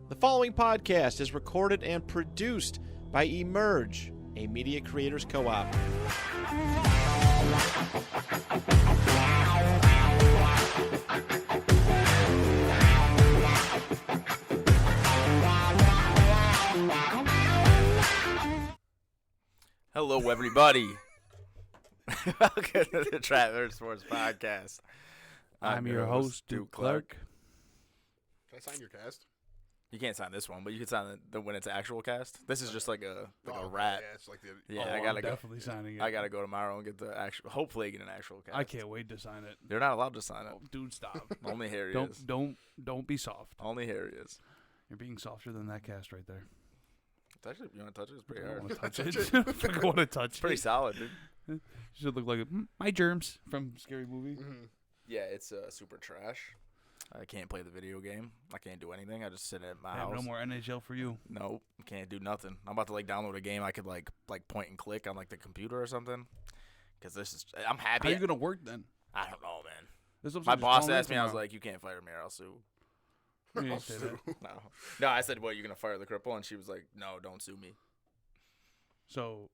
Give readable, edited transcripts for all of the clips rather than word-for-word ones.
The following podcast is recorded and produced by Emerge, a media creators co-op. Hello, everybody. Welcome to the Traveler Sports Podcast. I'm your host, Duke Clark. Can I sign your cast? You can't sign this one, but you can sign the when it's an actual cast. This is just like a rat. Yeah, it's like the, I gotta I'm definitely signing it. I gotta go tomorrow and get the actual. Hopefully, get an actual cast. I can't wait to sign it. You're not allowed to sign it. Oh, dude, stop. Only Harry is. Don't be soft. Only Harry is. You're being softer than that cast right there. Touch it. You want to touch it? It's pretty I hard. want to touch it. I want to touch It's pretty it. solid, dude. You should look like my germs from Scary Movie. Mm-hmm. Yeah, it's super trash. I can't play the video game. I can't do anything. I just sit at my I house. have no more NHL for you. Nope, can't do nothing. I'm about to download a game I could like point and click on the computer or something. Cause this is I'm happy. How are you gonna work then? I don't know, man. This is My just boss calling asked in me. I was tomorrow. like, "You can't fire me, or I'll sue." You didn't say that. No. I said, "What? You're gonna fire the cripple?" And she was like, "No, don't sue me." So,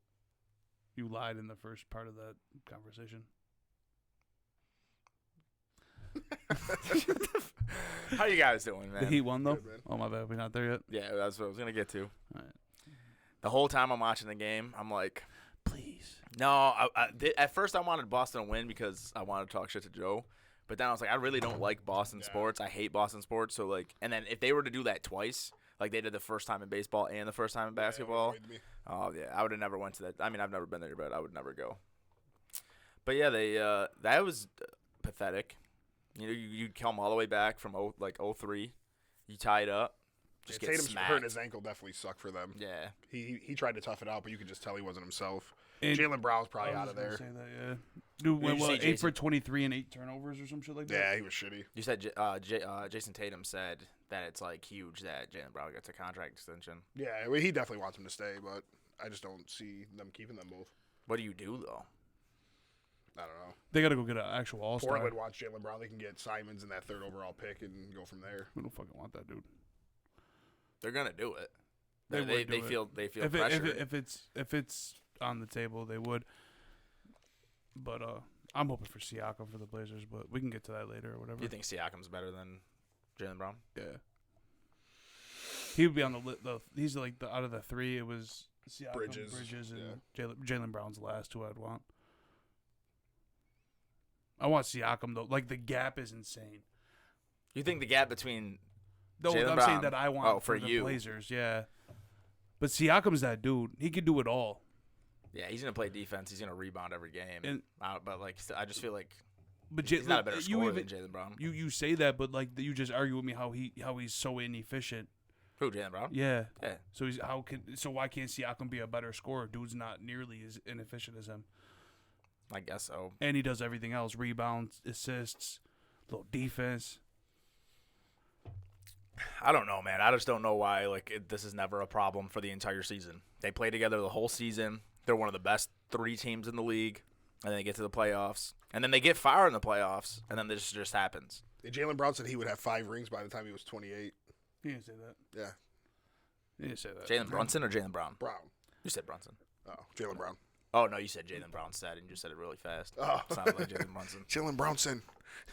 you lied in the first part of that conversation. How you guys doing, man? The Heat won though. Good, man. Oh my bad, we're not there yet. Yeah, that's what I was gonna get to. Alright. The whole time I'm watching the game, I'm like, Please. no. At first, I wanted Boston to win because I wanted to talk shit to Joe. But then I was like, I really don't like Boston sports. I hate Boston sports. So and then if they were to do that twice, like they did the first time in baseball and the first time in basketball, oh yeah, I would have never went to that. I mean, I've never been there, but I would never go. But yeah, that was pathetic. You know, you come all the way back from 03, you tie it up, just get Tatum's smacked. hurting his ankle definitely sucked for them. Yeah, He tried to tough it out, but you could just tell he wasn't himself. And Jaylen Brown's probably I out was of gonna there. Say that, yeah. Dude Did went you see 8 Jason? for 23 and 8 turnovers or some shit like that. Yeah, he was shitty. you said Jason Tatum said that it's huge that Jaylen Brown gets a contract extension. Yeah, well, he definitely wants him to stay, but I just don't see them keeping them both. What do you do though? I don't know. They got to go get an actual all-star. Portland wants Jaylen Brown. They can get Simons in that third overall pick and go from there. We don't fucking want that dude. They're gonna do it. They They would do it. feel If pressure. if it's on the table, they would. But I'm hoping for Siakam for the Blazers, but we can get to that later or whatever. You think Siakam's better than Jaylen Brown? Yeah. He would be on he's like out of the three. It was Siakam, Bridges, and Jaylen Brown's the last two I'd want. I want Siakam though. Like the gap is insane. You think the gap between No, Jaylen I'm Brown. saying that I want for the you. Blazers. Yeah. But Siakam's that dude. He could do it all. Yeah, he's gonna play defense. He's gonna rebound every game. And- But I just feel like But he's not a better scorer than Jaylen Brown. You say that, but like you just argue with me how he's so inefficient. Who, Jaylen Brown? Yeah. Yeah. So why can't Siakam be a better scorer? Dude's not nearly as inefficient as him, I guess so. and he does everything else: rebounds, assists, little defense. I don't know, man. I just don't know why this is never a problem for the entire season. They play together the whole season. They're one of the best 3 teams in the league, and then they get to the playoffs, and then they get far in the playoffs, and then this just happens. Jaylen Brown said he would have 5 rings by the time he was 28. He didn't say that. Yeah, He didn't say that. Jalen Brunson or Jaylen Brown? Brown. You said Brunson. Oh, Jaylen Brown. Oh no, you said Jaylen Brown said, and you said it really fast. Oh. Sounded like Jalen Brunson. Jalen Brownson.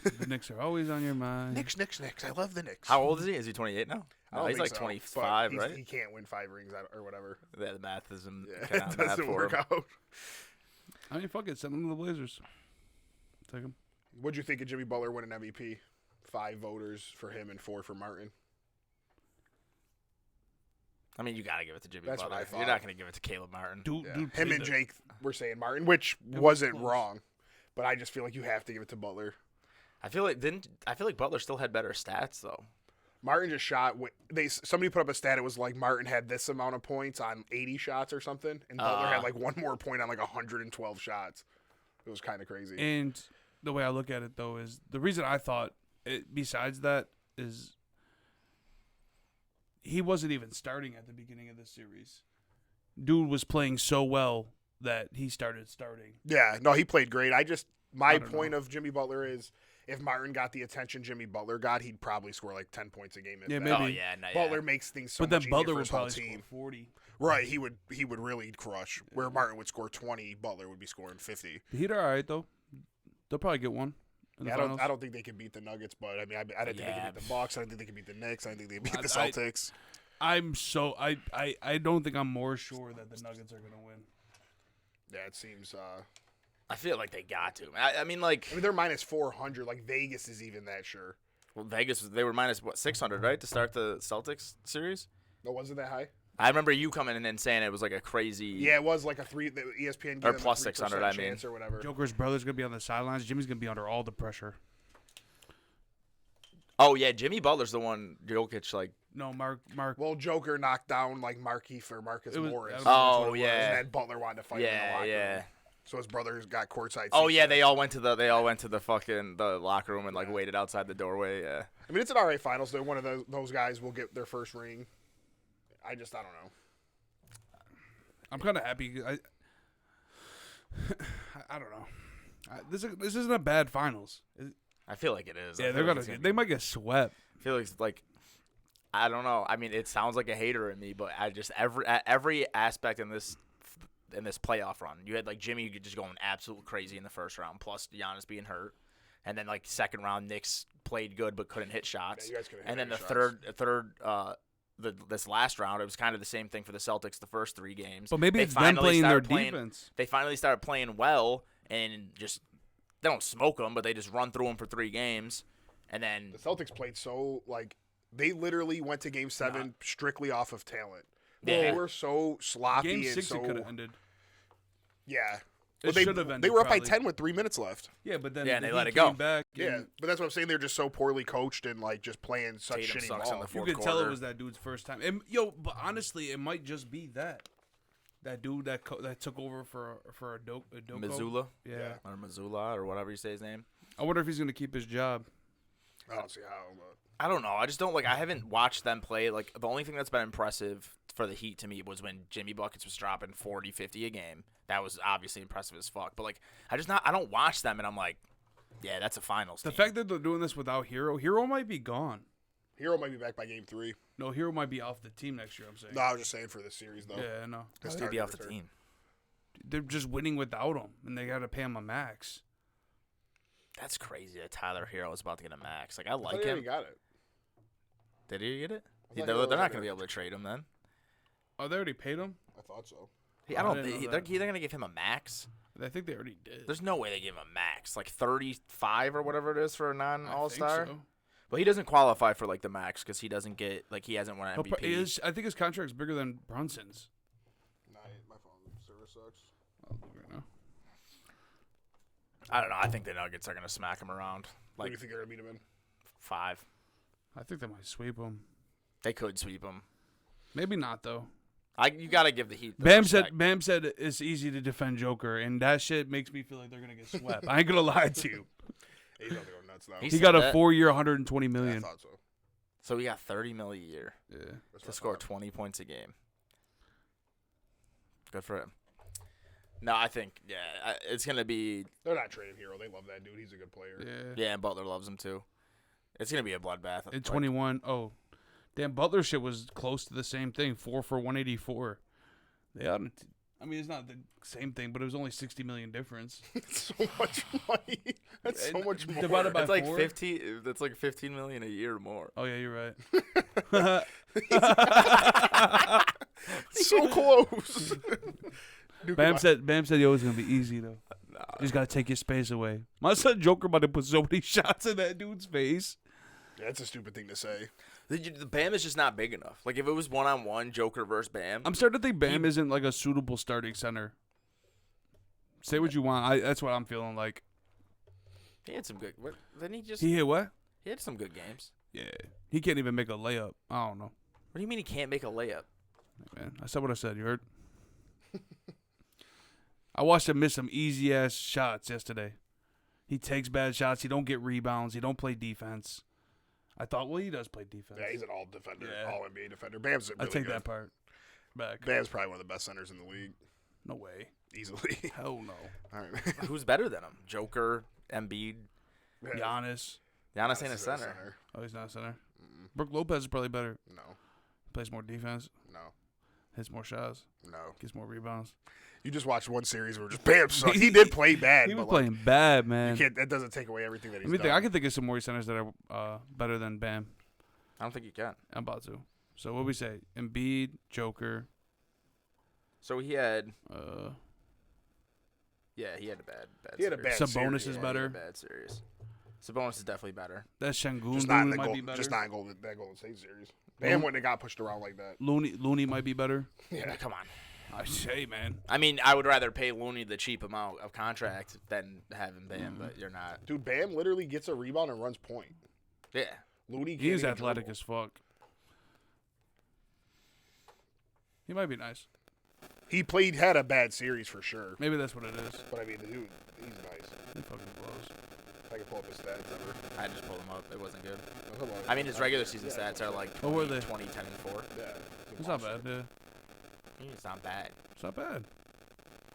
The Knicks are always on your mind. Knicks. I love the Knicks. How old is he? Is he 28 now? I No, don't he's think like so, 25, but right? He can't win 5 rings or whatever. Yeah, the math isn't Yeah, kind it of math doesn't for work him. out. I mean, fuck it, send him to the Blazers. Take him. What'd you think of Jimmy Butler winning MVP? 5 voters for him and 4 for Martin. I mean, you got to give it to Jimmy That's what Butler. I thought. You're not going to give it to Caleb Martin. Dude, Yeah. dude Him played and the- Jake were saying Martin, which It was wasn't close. wrong, but I just feel like you have to give it to Butler. I feel like Butler still had better stats though. Martin just shot. Somebody put up a stat. It was like Martin had this amount of points on 80 shots or something, and Butler had like 1 more point on like 112 shots. It was kind of crazy. And the way I look at it, though, is the reason I thought besides that is he wasn't even starting at the beginning of this series. Dude was playing so well that he started starting. Yeah, no, he played great. My don't point know. of Jimmy Butler is if Martin got the attention Jimmy Butler got, he'd probably score like 10 points a game. Yeah, that. maybe. Oh yeah, no, Butler makes things so but much then easier Butler for would his whole probably team. score 40. Right, he would really crush. Where Martin would score 20, Butler would be scoring 50. The Heat are all right though. They'll probably get one. In the finals. I don't think they can beat the Nuggets, but I mean, I didn't think they could beat the Bucks. I didn't think they could beat the Knicks. I didn't think they could beat the Celtics. I don't think I'm more sure that the Nuggets are gonna win. Yeah, it seems. I feel like they got to. I mean, they're minus 400. Like Vegas is even that sure. Well, Vegas, they were minus 600, right, to start the Celtics series. No, wasn't that high? I remember you coming in and saying it was like a crazy. Yeah, it was like a the ESPN or plus 600. I mean, or whatever. Joker's brother's gonna be on the sidelines. Jimmy's gonna be under all the pressure. Oh yeah, Jimmy Butler's the one. Jokic like. No, Mark. Well, Joker knocked down like Markieff or Marcus Morris. Oh yeah. And then Butler wanted to fight in the locker room. So his brothers got courtside. Oh yeah, they all went to the fucking the locker room and like waited outside the doorway. Yeah. I mean, it's an alright finals. Though one of those guys will get their first ring. I don't know. I'm kind of happy. I don't know. This isn't a bad finals. I feel like it is. Yeah, they might get swept. I feel like I don't know. I mean, it sounds like a hater in me, but I just every aspect in this playoff run, you had like Jimmy just going absolute crazy in the first round, plus Giannis being hurt, and then like second round, Knicks played good but couldn't hit shots, you guys couldn't hit and then the shots. this last round, it was kind of the same thing for the Celtics the first 3 games. But maybe it's them playing their defense. They finally started playing well and just they don't smoke them, but they just run through them for 3 games, and then the Celtics played so like they literally went to Game 7 strictly off of talent. Yeah. They were so sloppy. Game 6 and so, it could have ended. Yeah. It should have ended. They were up probably. by 10 with 3 minutes left. Yeah, but then and they let it came go. Back Yeah, but that's what I'm saying. They're just so poorly coached and like just playing such Tatum shitty sucks in ball. the fourth You could tell it quarter. was that dude's first time. And, but honestly, it might just be that dude that took over for Adoko. Missoula, Yeah. or Missoula, or whatever you say his name. I wonder if he's gonna keep his job. I don't see how. But I don't know. I just don't I haven't watched them play. Like the only thing that's been impressive for the Heat to me was when Jimmy Buckets was dropping 40, 50 a game. That was obviously impressive as fuck. But I don't watch them and I'm like, yeah, that's a finals The team. fact that they're doing this without Hero might be gone. Hero might be back by Game 3. No, Hero might be off the team next year. I'm saying. No, I was just saying for this series though. Yeah, no. How would he be off the team? They're just winning without him, and they got to pay him a max. That's crazy that Tyler Hero is about to get a max. I I like thought he him. already got it. Did he get it? I They're thought Hero was not like going to be able to trade him then. Oh, they already paid him. I thought so. I don't. didn't know They're that. going to give him a max. I think they already did. There's no way they give him a max, like 35 or whatever it is for a non-All-Star. I think so. But he doesn't qualify for the max because he doesn't get he hasn't won an MVP. I think his contract's bigger than Brunson's. Nah, my phone service sucks. I'll look right now. I don't know. I think the Nuggets are going to smack him around What do you think they're gonna beat him in? 5. I think they might sweep him. They could sweep him. Maybe not though. You got to give the Heat. Bam said it's easy to defend Joker, and that shit makes me feel like they're gonna get swept. I ain't gonna lie to you. He's about to go nuts now. He He said got a that. 4-year, $120 I million. thought so. So we got $30 million a year Yeah. That's to what I score thought. 20 points a game. Good for him. No, I think it's gonna be They're not trading Hero. They love that dude. He's a good player. Yeah. and Butler loves him too. It's gonna be a bloodbath. In 21. Oh, damn. Butler shit was close to the same thing. 4 for 184. They ought to. I mean, it's not the same thing, but it was only $60 million difference. It's so much money. That's so much more. Divided by It's like 4? 15. That's like $15 million a year more. Oh yeah, you're right. So close. Dude, Bam said, "Yo, it's gonna be easy though. Nah. You just gotta take your space away." My son Joker about to put so many shots in that dude's face. Yeah, that's a stupid thing to say. The Bam is just not big enough. Like if it was 1-on-1 Joker versus Bam, I'm starting to think Bam isn't like a suitable starting center. Say what you want. That's what I'm feeling like. he had some good. Then he just He hit what? he had some good games. Yeah. He can't even make a layup. I don't know. What do you mean he can't make a layup? Man, I said what I said. You heard? I watched him miss some easy ass shots yesterday. He takes bad shots. He don't get rebounds. He don't play defense. I thought, well, he does play defense. Yeah, he's an all defender, Yeah. all NBA defender. Bam's really I take good. that part back. Bam's probably one of the best centers in the league, No way. easily. Hell no. All right. Who's better than him? Joker, Embiid. Giannis. Giannis ain't a center. Oh, he's not a center. Brook Lopez is probably better. No. Plays more defense. No. Hits more shots. No. Gets more rebounds. You just watched one series where just bam. So he did play bad. He was but playing bad, man. that doesn't take away everything that he's done. I can think of some more centers that are better than Bam. I don't think you can. I'm about to. So what we say? Embiid, Joker. So he had. Yeah, he had a bad. He had a bad series. Sabonis is Yeah, better. he had a bad series. Sabonis is definitely better. That Şengün Just not in dude the might goal, be better. just not in that Golden State series. Bam wouldn't have got pushed around like that. Looney might be better. Yeah. Come on. I say, man. I mean, I would rather pay Looney the cheap amount of contract than having Bam, but you're not. Dude, Bam literally gets a rebound and runs point. Yeah. Looney can't He's even athletic dribble. as fuck. He might be nice. He had a bad series for sure. Maybe that's what it is. But I mean, the dude, he's nice. He fucking blows. I can pull up his stats ever. I just pulled him up. It wasn't good. Hold on. I mean, his regular season stats are like 20, What were they? 20, 10, and 4. Yeah. It's not bad. Yeah. It's not bad. It's not bad.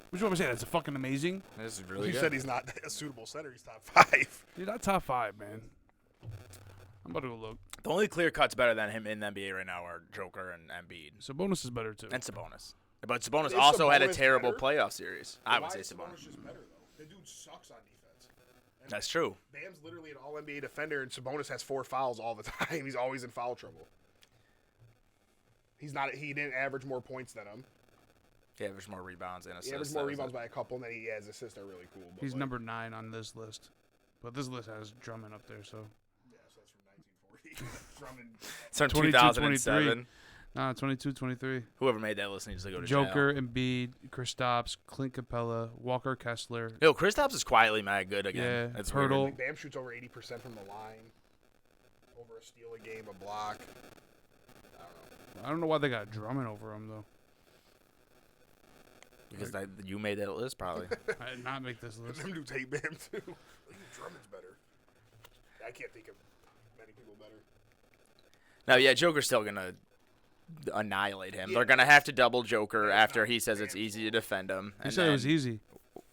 What you want me to say? That's a fucking amazing. This is really You good. said he's not a suitable center. He's top 5. Dude, not top 5, man. I'm about to go look. The only clear cuts better than him in the NBA right now are Joker and Embiid. Sabonis is better too. And Sabonis. But Sabonis Is also had a Sabonis terrible better? playoff series. I would say Sabonis Sabonis. just better though. The dude sucks on defense. And That's true. Bam's literally an All NBA defender, and Sabonis has 4 fouls all the time. He's always in foul trouble. He's not. He didn't average more points than him. He averaged more rebounds and assists. He averaged more rebounds by a couple, and then his assists are really cool. But He's like, number 9 on this list. But this list has Drummond up there, so. Yeah, so that's from 1940. Drummond. It's from 22, 2007. Nah, 22, 23. Whoever made that list needs to go to Joker, jail. Embiid, Kristaps, Clint Capella, Walker Kessler. Yo, Kristaps is quietly mad good again. Yeah, That's Hurdle. weird. Bam shoots over 80% from the line. Over a steal a game, a block. I don't know why they got Drummond over him, though. Because you made that list, probably. I did not make this list. Them dudes hate Bam too. Drummond's better. I can't think of many people better. Now, yeah, Joker's still going to annihilate him. Yeah. They're going to have to double Joker Yeah, after no, he says Bam's it's easy to defend him. He And said it was then easy.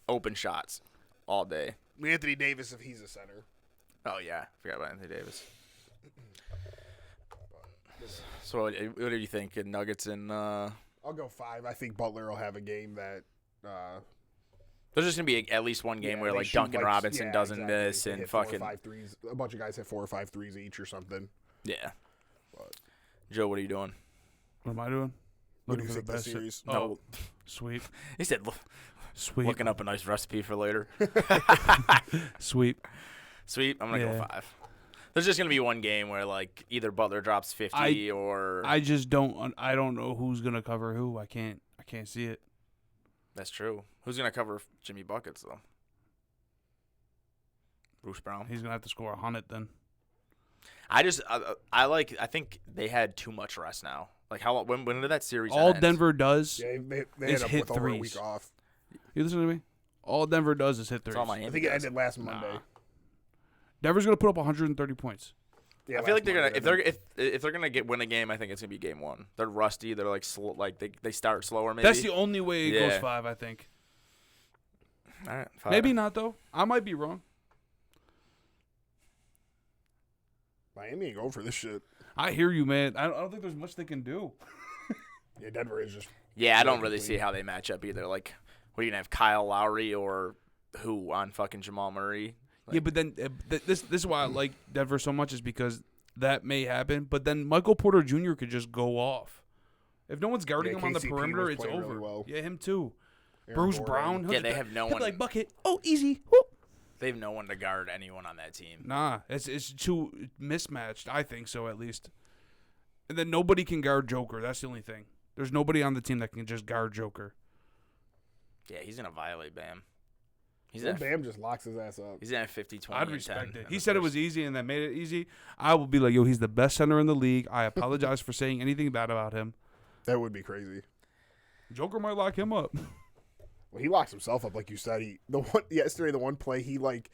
open shots all day. Anthony Davis, if he's a center. Oh, yeah. Forgot about Anthony Davis. So what do you think? Nuggets and I'll go 5. I think Butler will have a game that. there's just going to be at least one game where, they like, shoot, Duncan Robinson yeah, doesn't exactly. miss They and hit 4 or fucking. 5 threes. A bunch of guys hit 4 or 5 threes each or something. Yeah. But Joe, what are you doing? What am I doing? what do Looking you for think the the best series? Oh, No. sweep. He said, Sweep. looking up a nice recipe for later. Sweep. Sweet. I'm going to Yeah. go 5. There's just going to be one game where, like, either Butler drops 50 or. I just don't. I don't know who's gonna cover who. I can't see it. That's true. Who's going to cover Jimmy Buckets, though? Bruce Brown. He's gonna have to score 100 then. I think they had too much rest now. Like, when did that series All end? Denver does Yeah, they is end up hit with over a threes. week off. You listen to me? All Denver does is hit That's threes. all Miami I think it does. ended last Monday. Denver's gonna put up 130 points. Yeah, I feel like last they're gonna Monday, if they're gonna win a game. I think it's gonna be game 1. They're rusty. They're like slow, like they start slower. Maybe That's the only way it goes Yeah. 5. I think. All right, 5. Maybe not though. I might be wrong. Miami ain't going for this shit. I hear you, man. I don't think there's much they can do. Yeah, Denver is just. Yeah, I don't Yeah, really completely. see how they match up either. Like, what are you gonna have Kyle Lowry or who on fucking Jamal Murray? Yeah, but then this is why I like Denver so much is because that may happen. But then Michael Porter Jr. could just go off. If no one's guarding Yeah, him on the KCP perimeter, was it's playing over. really well. Yeah, him too. Aaron Bruce Gordon. Brown. Yeah, they have no he'll one. be like bucket. Oh, easy. Whoop. They have no one to guard anyone on that team. Nah, it's too mismatched. I think so, at least. And then nobody can guard Joker. That's the only thing. There's nobody on the team that can just guard Joker. Yeah, he's gonna violate Bam. He's Well, at Bam just locks his ass up. he's at 50, 20, I'd and respect 10 it. in He the said it first. was easy and that made it easy. I will be like, yo, he's the best center in the league. I apologize for saying anything bad about him. That would be crazy. Joker might lock him up. Well, he locks himself up, like you said. The one play, he like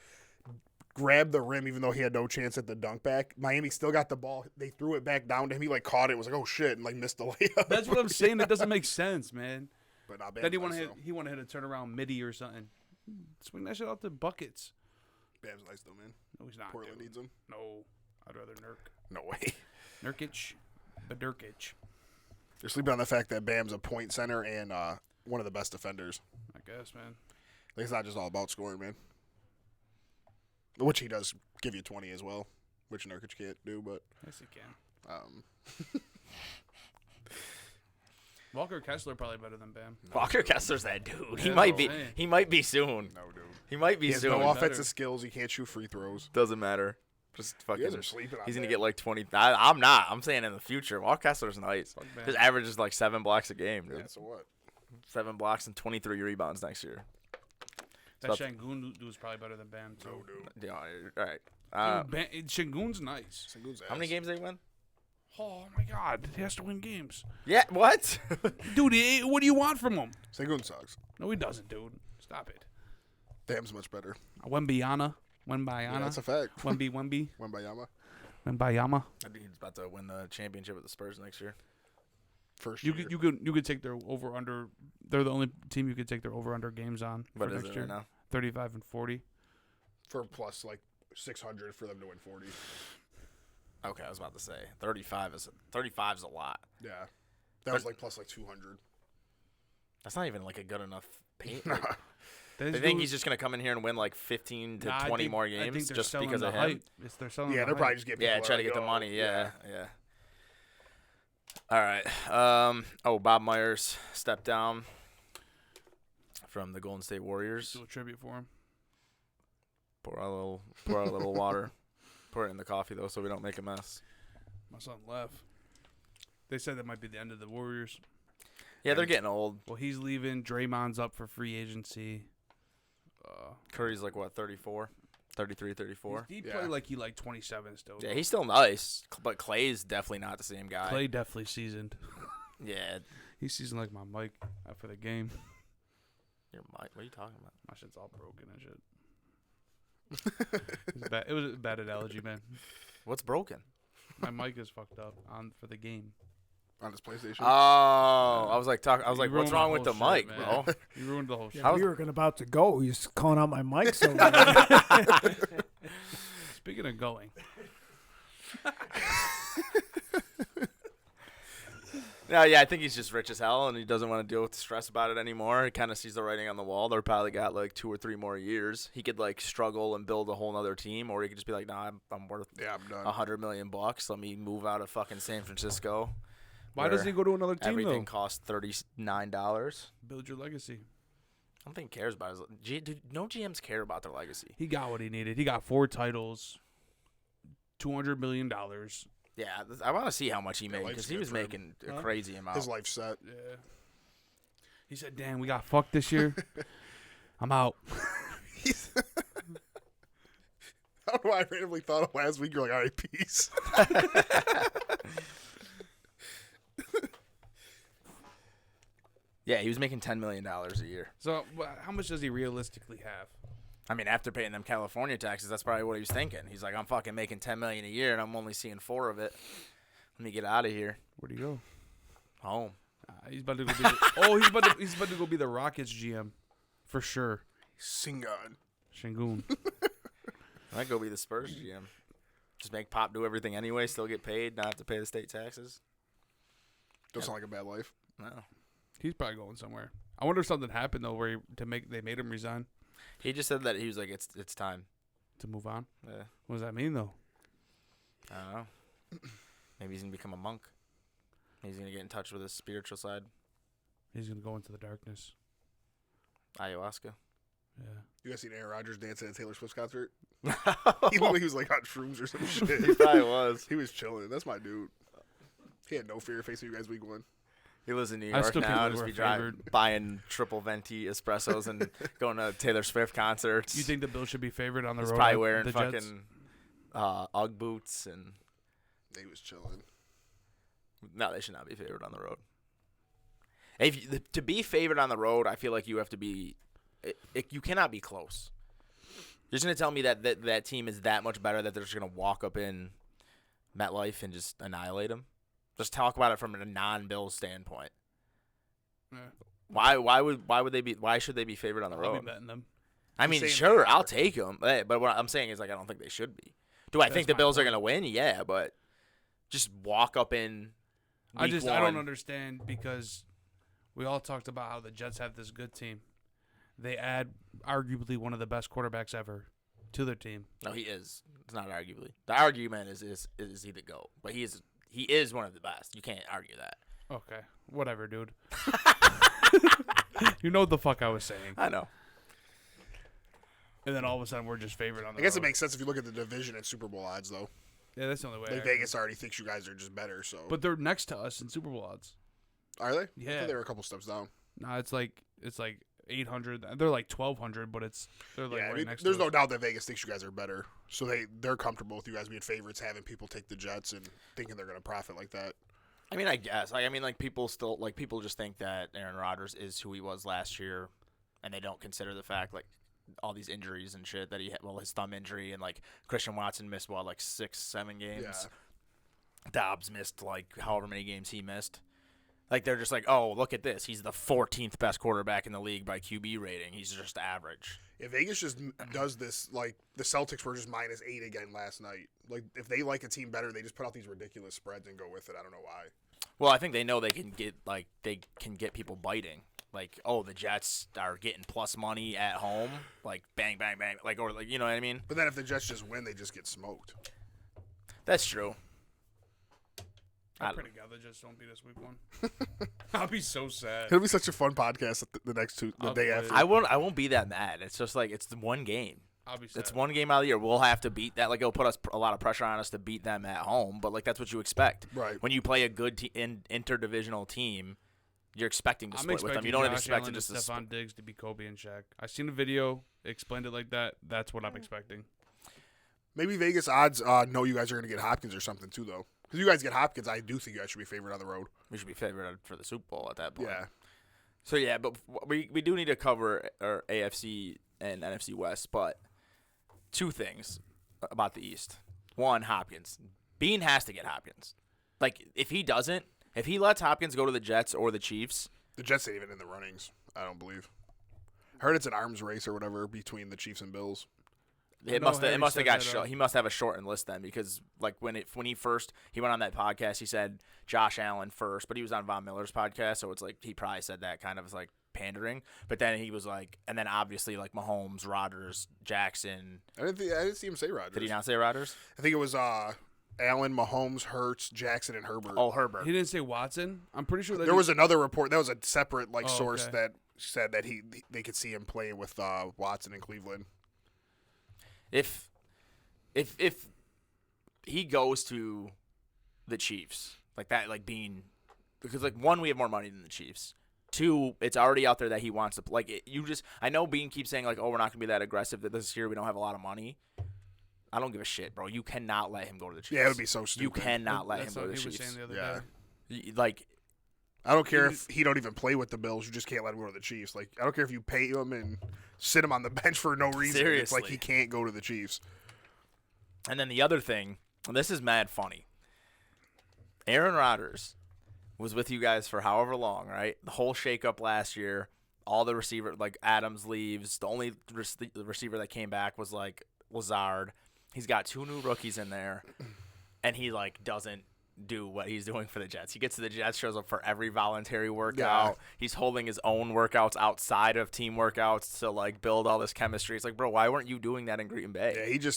grabbed the rim even though he had no chance at the dunk back. Miami still got the ball. They threw it back down to him. He like caught it. Was like, oh shit, and like missed the layup. That's what I'm saying. That doesn't make sense, man. But not bad. Then he want to hit a turnaround midi or something. Swing that shit out to buckets. Bam's nice though, man. No, he's not. Portland dude. needs him. No, I'd rather Nurk. No way. Nurkic, but Nurkic. You're sleeping on the fact that Bam's a point center and one of the best defenders. I guess, man. Like, it's not just all about scoring, man. Which he does give you 20 as well, which Nurkic can't do, but Yes, he can. um, Walker Kessler probably better than Bam. Walker Kessler's that dude. He Yeah, might that's be. what I'm saying. He might be soon. no, dude. He might be He has soon. no better. offensive skills. He can't shoot free throws. Doesn't matter. Just You fucking. guys are sleeping on He's gonna Bam. get like 20. I'm not. I'm saying in the future. Walker Kessler's nice. Fuck Bam. His average is like 7 blocks a game, dude. Yeah, so what? 7 blocks and 23 rebounds next year. That Şengün dude's probably better than Bam, too. No, dude. Yeah, all right. Şengün's nice. Sengun's How many ass. games they win? Oh, my God. He has to win games. Yeah. What? Dude, what do you want from him? Sengun sucks. No, he doesn't, dude. Stop it. Bam's much better. Wembyana. Yeah, that's a fact. Wemby. Wembayama. Wembayama. I think he's about to win the championship with the Spurs next year. First You year. could take their over under. They're the only team you could take their over under games on What for is next it year. right now? 35 and 40. For plus like 600 for them to win 40. Okay, I was about to say 35 is a lot. Yeah. That was like plus like 200. That's not even like a good enough paint. Nah. They think he's just gonna come in here and win like 15 to 20 more games just because of him. hype. They're selling Yeah, the they're hype. probably just getting Yeah, people try to like, get the "Yo." money. Yeah. All right. Bob Myers stepped down from the Golden State Warriors. Do a tribute for him. Pour out a little water. Pour it in the coffee though, so we don't make a mess. My son left. They said that might be the end of the Warriors. Yeah, they're getting old. Well, he's leaving. Draymond's up for free agency. Curry's like what, 34, 33, 34. He Yeah. play like he 27 still. Yeah, he's still nice, but Clay's definitely not the same guy. Clay definitely seasoned. Yeah, He's seasoned like my mic after the game. your mic. What are you talking about? My shit's all broken and shit. It was a bad analogy, man. What's broken? My mic is fucked up for the game. On his PlayStation. Oh, I was like, You what's ruined wrong my with the whole mic, shit, bro? man. You ruined the whole shit. How's- We were about to go. He's calling out my mic. So Speaking of going, No, yeah, I think he's just rich as hell, and he doesn't want to deal with the stress about it anymore. He kind of sees the writing on the wall. They're probably got like 2 or 3 more years. He could like struggle and build a whole nother team, or he could just be like, "Nah, I'm worth Yeah, I'm done. $100 million. Let me move out of fucking San Francisco." why where doesn't he go to another team Everything though? costs $39. Build your legacy. I don't think he cares about his. Dude, no GMs care about their legacy. He got what he needed. He got 4 titles, $200 million. Yeah, I want to see how much he Yeah, made life's because he good was for him. making a Huh? crazy amount. His life's set. Yeah. He said, "Damn, we got fucked this year. I'm out." I don't know why I randomly thought of last week. You're like, all right, peace. Yeah, he was making $10 million a year. So, how much does he realistically have? I mean, after paying them California taxes, that's probably what he was thinking. He's like, I'm fucking making $10 million a year, and I'm only seeing 4 of it. Let me get out of here. Where'd he go? Home. He's about to go. He's about to go be the Rockets GM, for sure. Singon. Şengün. Might go be the Spurs GM. Just make Pop do everything anyway, still get paid, not have to pay the state taxes. Doesn't sound like a bad life. No. He's probably going somewhere. I wonder if something happened though, where they made him resign He just said that he was like, it's time. to move on. Yeah. What does that mean though? I don't know. Maybe he's going to become a monk. He's going to get in touch with his spiritual side. He's gonna go into the darkness. Ayahuasca. Yeah. You guys seen Aaron Rodgers dance at a Taylor Swift concert? He looked like he was like on shrooms or some shit. He probably was. He was chilling. That's my dude. He had no fear facing you guys week 1. He lives in New I York still can't now. believe Just we're be driving, favored. buying triple venti espressos and going to Taylor Swift concerts. You think the Bills should be favored on the he's road? probably at wearing the Jets? fucking Ugg boots and He was chilling. no, they should not be favored on the road. To be favored on the road, I feel like you have to be. You cannot be close. You're just gonna tell me that team is that much better that they're just gonna walk up in MetLife and just annihilate them. Just talk about it from a non-Bills standpoint. Yeah. Why should they be favored on the I'll road? be betting them. I mean, saying sure, they I'll are. take them, but what I'm saying is like I don't think they should be. Do I think the my Bills are point. gonna win? Yeah, but just walk up in. I week don't one. understand because we all talked about how the Jets have this good team. They add arguably one of the best quarterbacks ever to their team. No, he is. It's not arguably. The argument is he the GOAT, but he is one of the best. You can't argue that. Okay, whatever, dude. You know what the fuck I was saying. I know. And then all of a sudden we're just favored on the I guess it road. maked sense if you look at the division and Super Bowl odds, though. Yeah, that's the only way. Like Vegas already thinks you guys are just better. So, But they're next to us in Super Bowl odds. are they? I Yeah. thought they were a couple steps down. No, it's like 800. They're like 1,200, but they're like Yeah, right I mean, next there's to no us. doubt that Vegas thinks you guys are better. So they're comfortable with you guys being favorites, having people take the Jets and thinking they're going to profit like that. I mean, I guess. People just think that Aaron Rodgers is who he was last year, and they don't consider the fact like all these injuries and shit that he had. Well, his thumb injury and like Christian Watson missed 6-7 games. Yeah. Dobbs missed like however many games he missed. Like they're just like, oh, look at this. He's the 14th best quarterback in the league by QB rating. He's just average. If Vegas just does this, like the Celtics were just -8 again last night. Like if they like a team better, they just put out these ridiculous spreads and go with it. I don't know why. Well, I think they know they can get people biting. Like, oh, the Jets are getting plus money at home. Like bang, bang, bang. Like or like you know what I mean? But then if the Jets just win, they just get smoked. That's true. I pray to God the Jets don't beat us week 1. I'll be so sad. It'll be such a fun podcast the next the I'll day play after. it. I won't be that mad. It's just like it's the one game. I'll be sad. It's one game out of the year. We'll have to beat that. Like it'll put us a lot of pressure on us to beat them at home. But like that's what you expect. Right. When you play a good interdivisional team, you're expecting to I'm split with them. expecting You don't Josh expect Allen to to just Stephon Diggs to be Kobe and Shaq. I seen a video, explained it like that. That's what I'm expecting. Maybe Vegas odds know you guys are going to get Hopkins or something too, though. Because you guys get Hopkins, I do think you guys should be favored on the road. We should be favored for the Super Bowl at that point. Yeah. So yeah, but we do need to cover our AFC and NFC West. But two things about the East. One, Hopkins. Bean has to get Hopkins. Like if he lets Hopkins go to the Jets or the Chiefs, The Jets ain't even in the runnings, I don't believe. I heard it's an arms race or whatever between the Chiefs and Bills. It know must Harry have said got that, he must have a shortened list then because like when he went on that podcast he said Josh Allen first, but he was on Von Miller's podcast, so it's like he probably said that kind of as like pandering. But then he was like, and then obviously like Mahomes, Rodgers, Jackson. I didn't see him say Rodgers. Did he not say Rodgers? I think it was Allen, Mahomes, Hurts, Jackson, and Herbert. Oh, Herbert. He didn't say Watson. I'm pretty sure that There was another report. That was a separate Oh, source okay. that said that they could see him playing with Watson in Cleveland. If he goes to the Chiefs like that, like being because like one, we have more money than the Chiefs. Two, it's already out there that he wants to like I know Bean keeps saying like, oh, we're not gonna be that aggressive this year. We don't have a lot of money. I don't give a shit, bro. You cannot let him go to the Chiefs. Yeah, it would be so You stupid. cannot let him That's go to what the he was Chiefs. saying the Yeah. other day. Like I don't care if he don't even play with the Bills. You just can't let him go to the Chiefs. Like I don't care if you pay him and sit him on the bench for no reason. It's like Seriously. he can't go to the Chiefs. And then the other thing, and this is mad funny. Aaron Rodgers was with you guys for however long, right? The whole shakeup last year, all the receiver, like Adams leaves. The only receiver that came back was like Lazard. He's got 2 new rookies in there, and he like doesn't do what he's doing for the Jets. He gets to the Jets, shows up for every voluntary workout. Yeah. He's holding his own workouts outside of team workouts to like build all this chemistry. It's like, bro, why weren't you doing that in Green Bay? Yeah,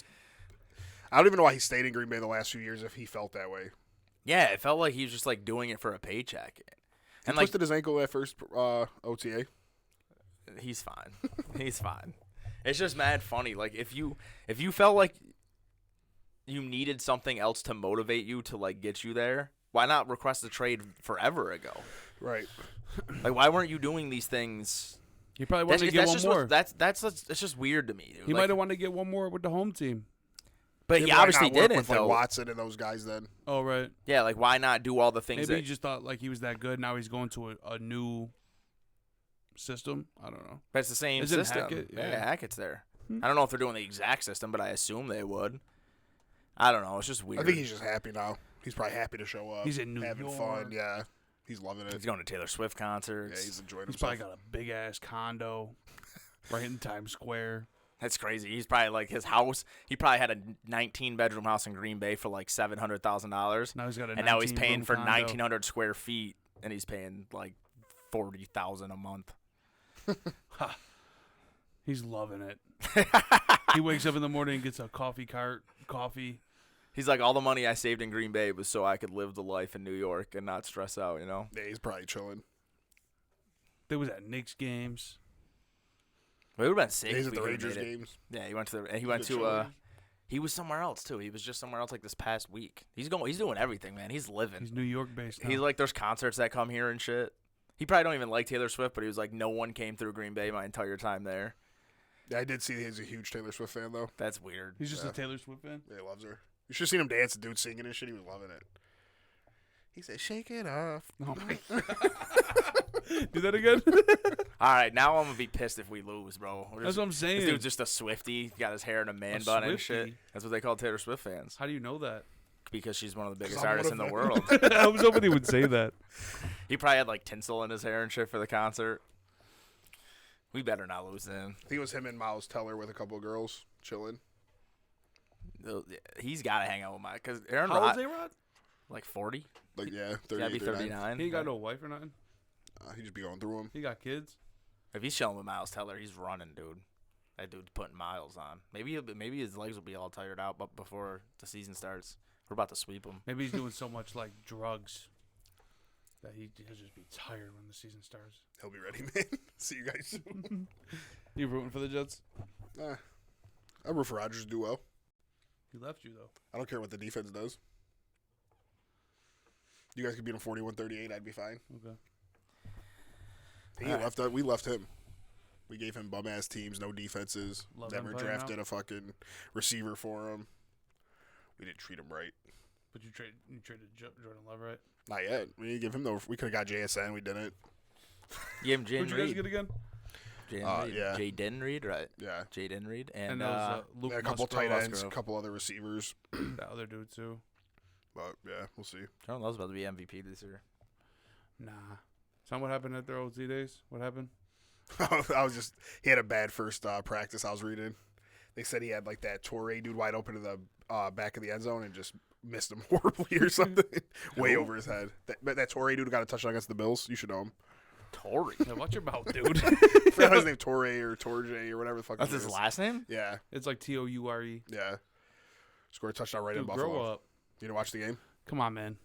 I don't even know why he stayed in Green Bay the last few years if he felt that way. Yeah, it felt like he was just like doing it for a paycheck. He And like twisted his ankle at first OTA. he's fine. He's fine. It's just mad funny. Like if you felt like you needed something else to motivate you to like get you there, why not request a trade forever ago? Right. Like why weren't you doing these things? He probably wanted to get one just more. that's just weird to me, dude. He Like, might have wanted to get one more with the home team. but Maybe he why obviously not work didn't with like though. Watson and those guys then. Oh, right. Yeah, like why not do all the things Maybe that he just thought like he was that good. Now he's going to a new system. I don't know. But it's the same Isn't system. Hackett? Yeah, Yeah. Hackett's there. I don't know if they're doing the exact system, but I assume they would. I don't know. It's just weird. I think he's just happy now. He's probably happy to show up. He's in New having York. fun. Yeah, he's loving it. He's going to Taylor Swift concerts. Yeah, he's enjoying He's himself. probably got a big ass condo. right in Times Square. That's crazy. He's probably like his house. He probably had a 19-bedroom house in Green Bay for like $700,000. Now he's got a And now he's 19 paying room for condo. 1,900 square feet, and he's paying like $40,000 a month. He's loving it. He wakes up in the morning and gets a coffee. He's like, all the money I saved in Green Bay was so I could live the life in New York and not stress out, you know? Yeah, he's probably chilling. They was at Knicks games. It would have been sick. He's if at the we could've Rangers made it. games. Yeah, he went to chilling. he was somewhere else too. He was just somewhere else like this past week. He's doing everything, man. He's living. He's New York based now. He's like, there's concerts that come here and shit. He probably don't even like Taylor Swift, but he was like, no one came through Green Bay my entire time there. Yeah, I did see he's a huge Taylor Swift fan, though. That's weird. He's just a Taylor Swift fan. Yeah, he loves her. You should have seen him dance, the dude singing and shit. He was loving it. He said, shake it off. Oh my God. Do that again? All right, now I'm gonna be pissed if we lose, bro. That's what I'm saying. This dude's just a Swiftie. Got his hair in a man A bun and shit. Swiftie? That's what they call Taylor Swift fans. How do you know that? Because she's one of the biggest 'Cause I'm artists in one the of world. I was hoping he would say that. He probably had like tinsel in his hair and shit for the concert. We better not lose then. I think it was him and Miles Teller with a couple of girls chilling. He's got to hang out with my, because Aaron How old Rod, is A-Rod? like 40. Like, yeah, Gotta 38, be 39. 39. He ain't got no wife or nothing. He just be going through them. He got kids. If he's chilling with Miles Teller, he's running, dude. That dude's putting miles on. Maybe his legs will be all tired out, but before the season starts, we're about to sweep him. Maybe he's doing so much like drugs that he'll just be tired when the season starts. He'll be ready, man. See you guys soon. You rooting for the Jets? I root for Rodgers to do well. He left you though. I don't care what the defense does. You guys could beat him 41-38. I'd be fine. Okay. We left him. We gave him bum-ass teams, no defenses. Love Never Empire drafted now? a fucking receiver for him. We didn't treat him right. But you traded Jordan Love, right? Not yet. We didn't give him no. We could have got JSN. We didn't. Give him Jaden Who'd you guys Reed. get again? Yeah. Jaden Reed, right? Yeah. Jaden Reed. And And, that was Luke Yeah, a couple Musgrove. tight ends, a Musgrove. couple other receivers. That other dude too. But yeah, we'll see. Jordan Love's about to be MVP this year. Nah. Tell me what happened at their OT days. What happened? He had a bad first practice I was reading. They said he had like that Torrey dude wide open to the back of the end zone and just missed him horribly or something. Way over his head. That Torrey dude got a touchdown against the Bills. You should know him. Torrey. Yeah, watch your mouth, dude. I forgot his name, Torrey or Torjay or whatever the fuck That's his his name is. last name? Yeah, It's like Toure. yeah. Scored a touchdown right in Dude, Buffalo. grow up. You didn't watch the game? Come on, man.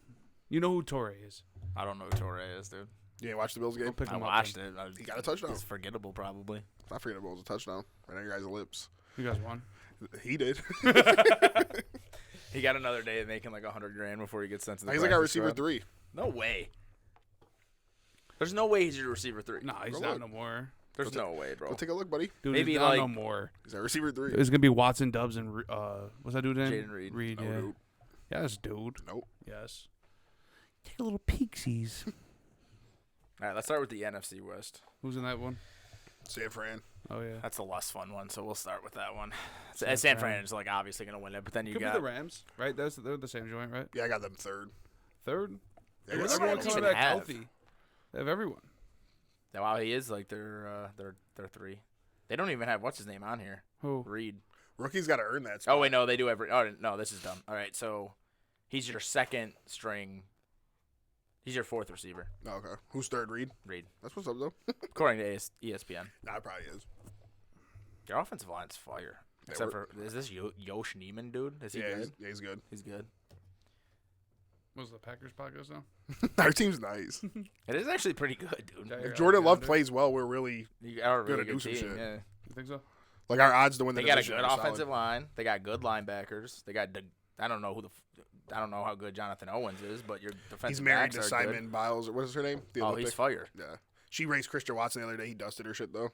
You know who Torre is. I don't know who Torrey is, dude. You didn't watch the Bills game? Go pick I him up. watched then. it. He got a touchdown. It's forgettable, probably. It's not forgettable. It was a touchdown. Right on your guys' lips. You guys won. He did. He got another day of making like $100,000 before he gets sent to the He's like our practice receiver squad. 3. No way. There's no way he's your receiver 3. Nah, he's Go not look. no more. There's no way, bro. Go take a look, buddy. Dude, Maybe he's not like- no more. He's our receiver 3. It's gonna be Watson, Dubs, and what's that dude name? Jaden Reed. Reed, No, yeah. dude. Yes, dude. Nope. Yes. Take a little peeksies. All right, let's start with the NFC West. Who's in that one? San Fran. Oh yeah. That's the less fun one, so we'll start with that one. San San Fran. Fran is like obviously gonna win it, but then you Could got be the Rams, right? They're the same joint, right? Yeah, I got them 3rd. Third. Yeah, Who I does got everyone Everyone even coming back have? healthy. They have everyone. wow, he is like they're 3. They don't even have what's his name on here. Who? Reed. Rookies got to earn that spot. Oh wait, no, they do every. Oh no, this is dumb. All right, so he's your second string. He's your 4th receiver. Oh, okay. Who's 3rd? Reed? Reed, That's what's up, though. according to ESPN. Nah, it probably is. Your offensive line's fire. Yeah, Except for is this Yosh Neiman dude? Is he Yeah, good? he's good. He's good. Was the Packers podcast now? Our team's nice. It is actually pretty good, dude. Yeah, If you're Jordan out Love there. plays well, we're really You are a Gotta really do good some team. shit. Yeah. You think so? like our odds to win the They got a division good are solid. offensive line. They got good linebackers. They got I don't know who I don't know how good Jonathan Owens is, but your defensive He's married backs to are Simon Biles. What is her name? The Good. Oh, Olympic? he's fire. Yeah. She raced Christian Watson the other day. He dusted her shit, though.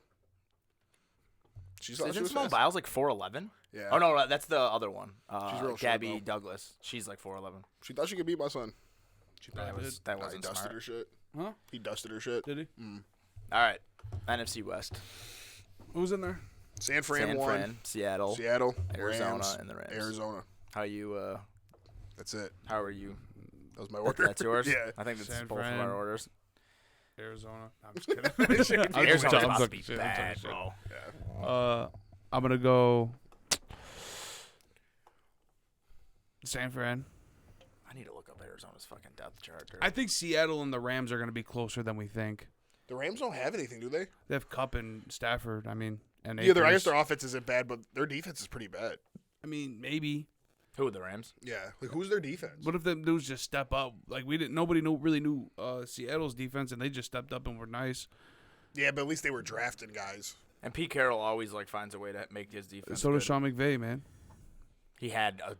She Isn't was Simone fast. Biles like 4'11"? Yeah. Oh no, that's the other one. She's real short, Gabby though. Douglas. She's like 4'11". She thought she could beat my son. That probably was did. that Nah, he wasn't dusted smart. her shit. Huh? He dusted her shit. Did he? All right, NFC West. Who's in there? San Fran San won. Fran, Seattle, Seattle, Arizona, Rams, and the Rams. Arizona. How you? That's it. How are you? That was my order. That's yours. Yeah. I think that's San both of Fran. our orders. Arizona. I'm just kidding. I'm Arizona's talking about to be shit. bad, shit. bro. I'm gonna go San Fran. I need to look up Arizona's fucking depth chart. Dude. I think Seattle and the Rams are gonna be closer than we think. The Rams don't have anything, do they? They have Cup and Stafford. I mean, and Yeah, I guess Akers. their offense isn't bad, but their defense is pretty bad. I mean, maybe. Who are the Rams? Yeah, like who's their defense? What if them dudes just step up? Like we didn't. Nobody really knew Seattle's defense, and they just stepped up and were nice. Yeah, but at least they were drafting guys. And Pete Carroll always like finds a way to make his defense. So does good. Sean McVay, man. He had a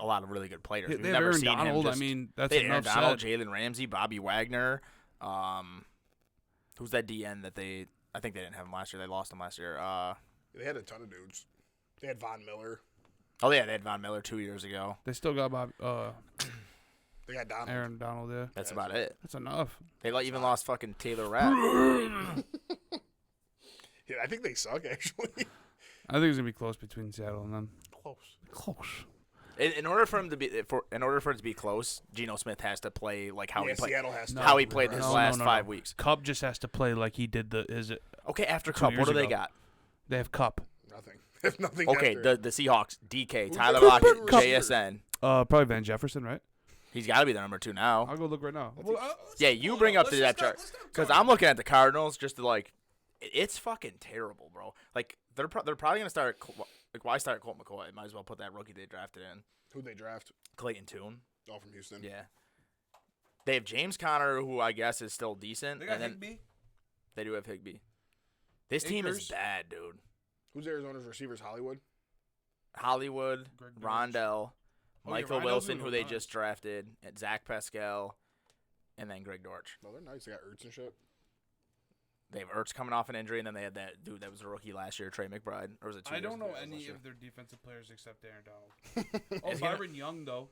lot of really good players. They We've have never Aaron seen Donald. him. I mean, that's they had Aaron enough Donald, said. Jalen Ramsey, Bobby Wagner. Who's that DN that they? I think they didn't have him last year. They lost him last year. They had a ton of dudes. They had Von Miller. Oh yeah, they had Von Miller 2 years ago. They still got They got Donald. Aaron Donald. Yeah, That's about it. that's enough. They even lost fucking Taylor Rapp. Yeah, I think they suck actually. I think it's gonna be close between Seattle and them. Close. In order for him to be in order for it to be close, Geno Smith has to play like how Yeah, he played. Seattle has to. How he played his No, last no. 5 weeks. Cup just has to play like he did the. Is it? Okay, after 2 Cup, what years do they ago. got? They have Cup. Nothing. They have nothing. Okay, after. the Seahawks, DK, Who's Tyler their Lockett, receiver? JSN. Probably Van Jefferson, right? He's got to be the number 2 now. I'll go look right now. Yeah, you bring up the depth chart because I'm looking at the Cardinals just to like, it's fucking terrible, bro. Like they're probably gonna start. Like why start Colt McCoy? Might as well put that rookie they drafted in, Who'd they draft? Clayton Tune. All from Houston. Yeah. They have James Conner, who I guess is still decent, and then they do have Higbee. This team is Akers. bad, dude. Who's Arizona's receivers? Hollywood. Hollywood, Greg Dortch. Rondell, Oh, yeah, Michael Rondell's Wilson, doing who they nice. just drafted, and Zach Pascal, and then Greg Dortch. No, they're nice. They got Ertz and shit. They have Ertz coming off an injury, and then they had that dude that was a rookie last year, Trey McBride. Or was it 2 I years don't know ago? any last year. of their defensive players except Aaron Donald. Oh, Is he gonna- Byron Young though.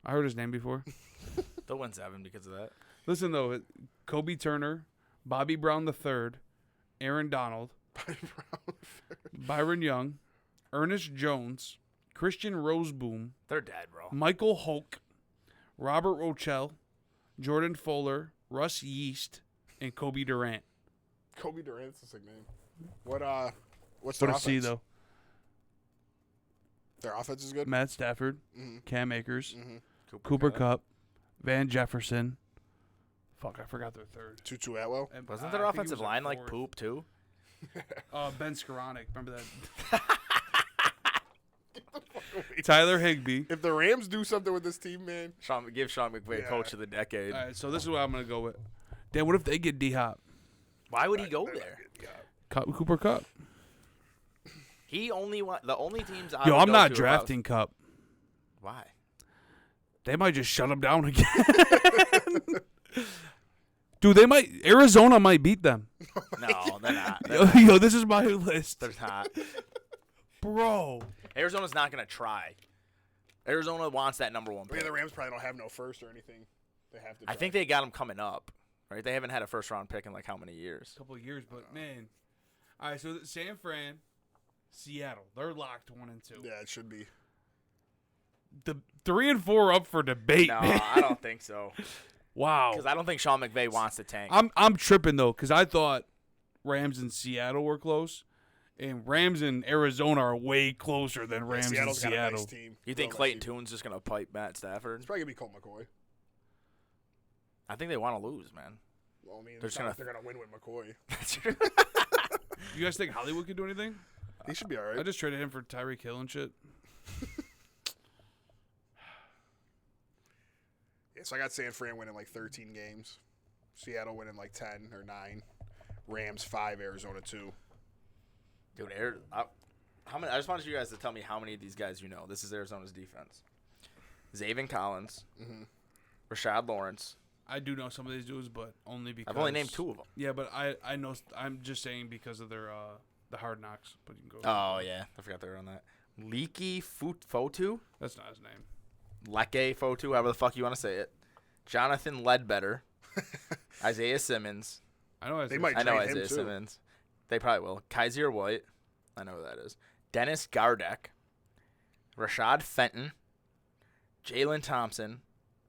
I heard his name before. They'll win 7 because of that. Listen though, Kobe Turner, Bobby Brown III, Aaron Donald, Byron Young, Ernest Jones, Christian Roseboom, They're dead, bro. Michael Hulk, Robert Rochelle, Jordan Fuller, Russ Yeast, and Kobe Durant. Kobe Durant's a sick name. What's For their the offense? C though, Their offense is good. Matt Stafford, Mm-hmm. Cam Akers, Mm-hmm. Cooper Kupp, Van Jefferson. Fuck, I forgot their third. Tutu Atwell. And Wasn't I their think he offensive was line like fourth. poop too? Ben Skoranek, remember that? Tyler Higbee. If the Rams do something with this team, man, Give Sean McVay Yeah. coach of the decade. All right, so this is what I'm gonna go with. Dan, what if they get D Hop? Why would he go there? Cooper Kupp. He only the only teams. I Yo, would I'm go not to if I was- drafting Kupp. Why? They might just shut him down again. Dude, they might. Arizona might beat them. No, they're not. Yo, this is my list, They're not. bro. Arizona's not gonna try. Arizona wants that number 1 I mean, pick. the Rams probably don't have no first or anything. They have to. I think they got him coming up, right? They haven't had a first round pick in like how many years? Couple of years, but man. All right, so San Fran, Seattle, they're locked 1 and 2. Yeah, it should be. The 3 and 4 are up for debate. No, man. I don't think so. Wow. Because I don't think Sean McVay wants to tank. I'm tripping though, because I thought Rams and Seattle were close, and Rams and Arizona are way closer than Rams and Seattle's got a Seattle. nice team. You think Real Clayton nice team. Tune's just gonna pipe Matt Stafford? It's probably gonna be Colt McCoy. I think they want to lose, man. Well, I mean, They're it's just not gonna- like they're gonna win with McCoy. You guys think Hollywood could do anything? He should be all I right. just traded him for Tyreek Hill and shit. Yeah, so I got San Fran winning like 13 games, Seattle winning like 10 or 9, Rams 5, Arizona 2. Dude, how many? I just wanted you guys to tell me how many of these guys you know. This is Arizona's defense: Zaven Collins, Rashad Lawrence. I do know some of these dudes, but only because I've only named 2 of them. Yeah, but I know. I'm just saying because of their the Hard Knocks. But you can go. Oh yeah, I forgot they were on that. Leaky Fotu, That's not his name. Leke Fotu, however the fuck you want to say it. Jonathan Ledbetter, Isaiah Simmons. I know. They might I know trade him Isaiah too. Simmons. They probably will. Kaiser White. I know who that is. Dennis Gardeck. Rashad Fenton. Jalen Thompson.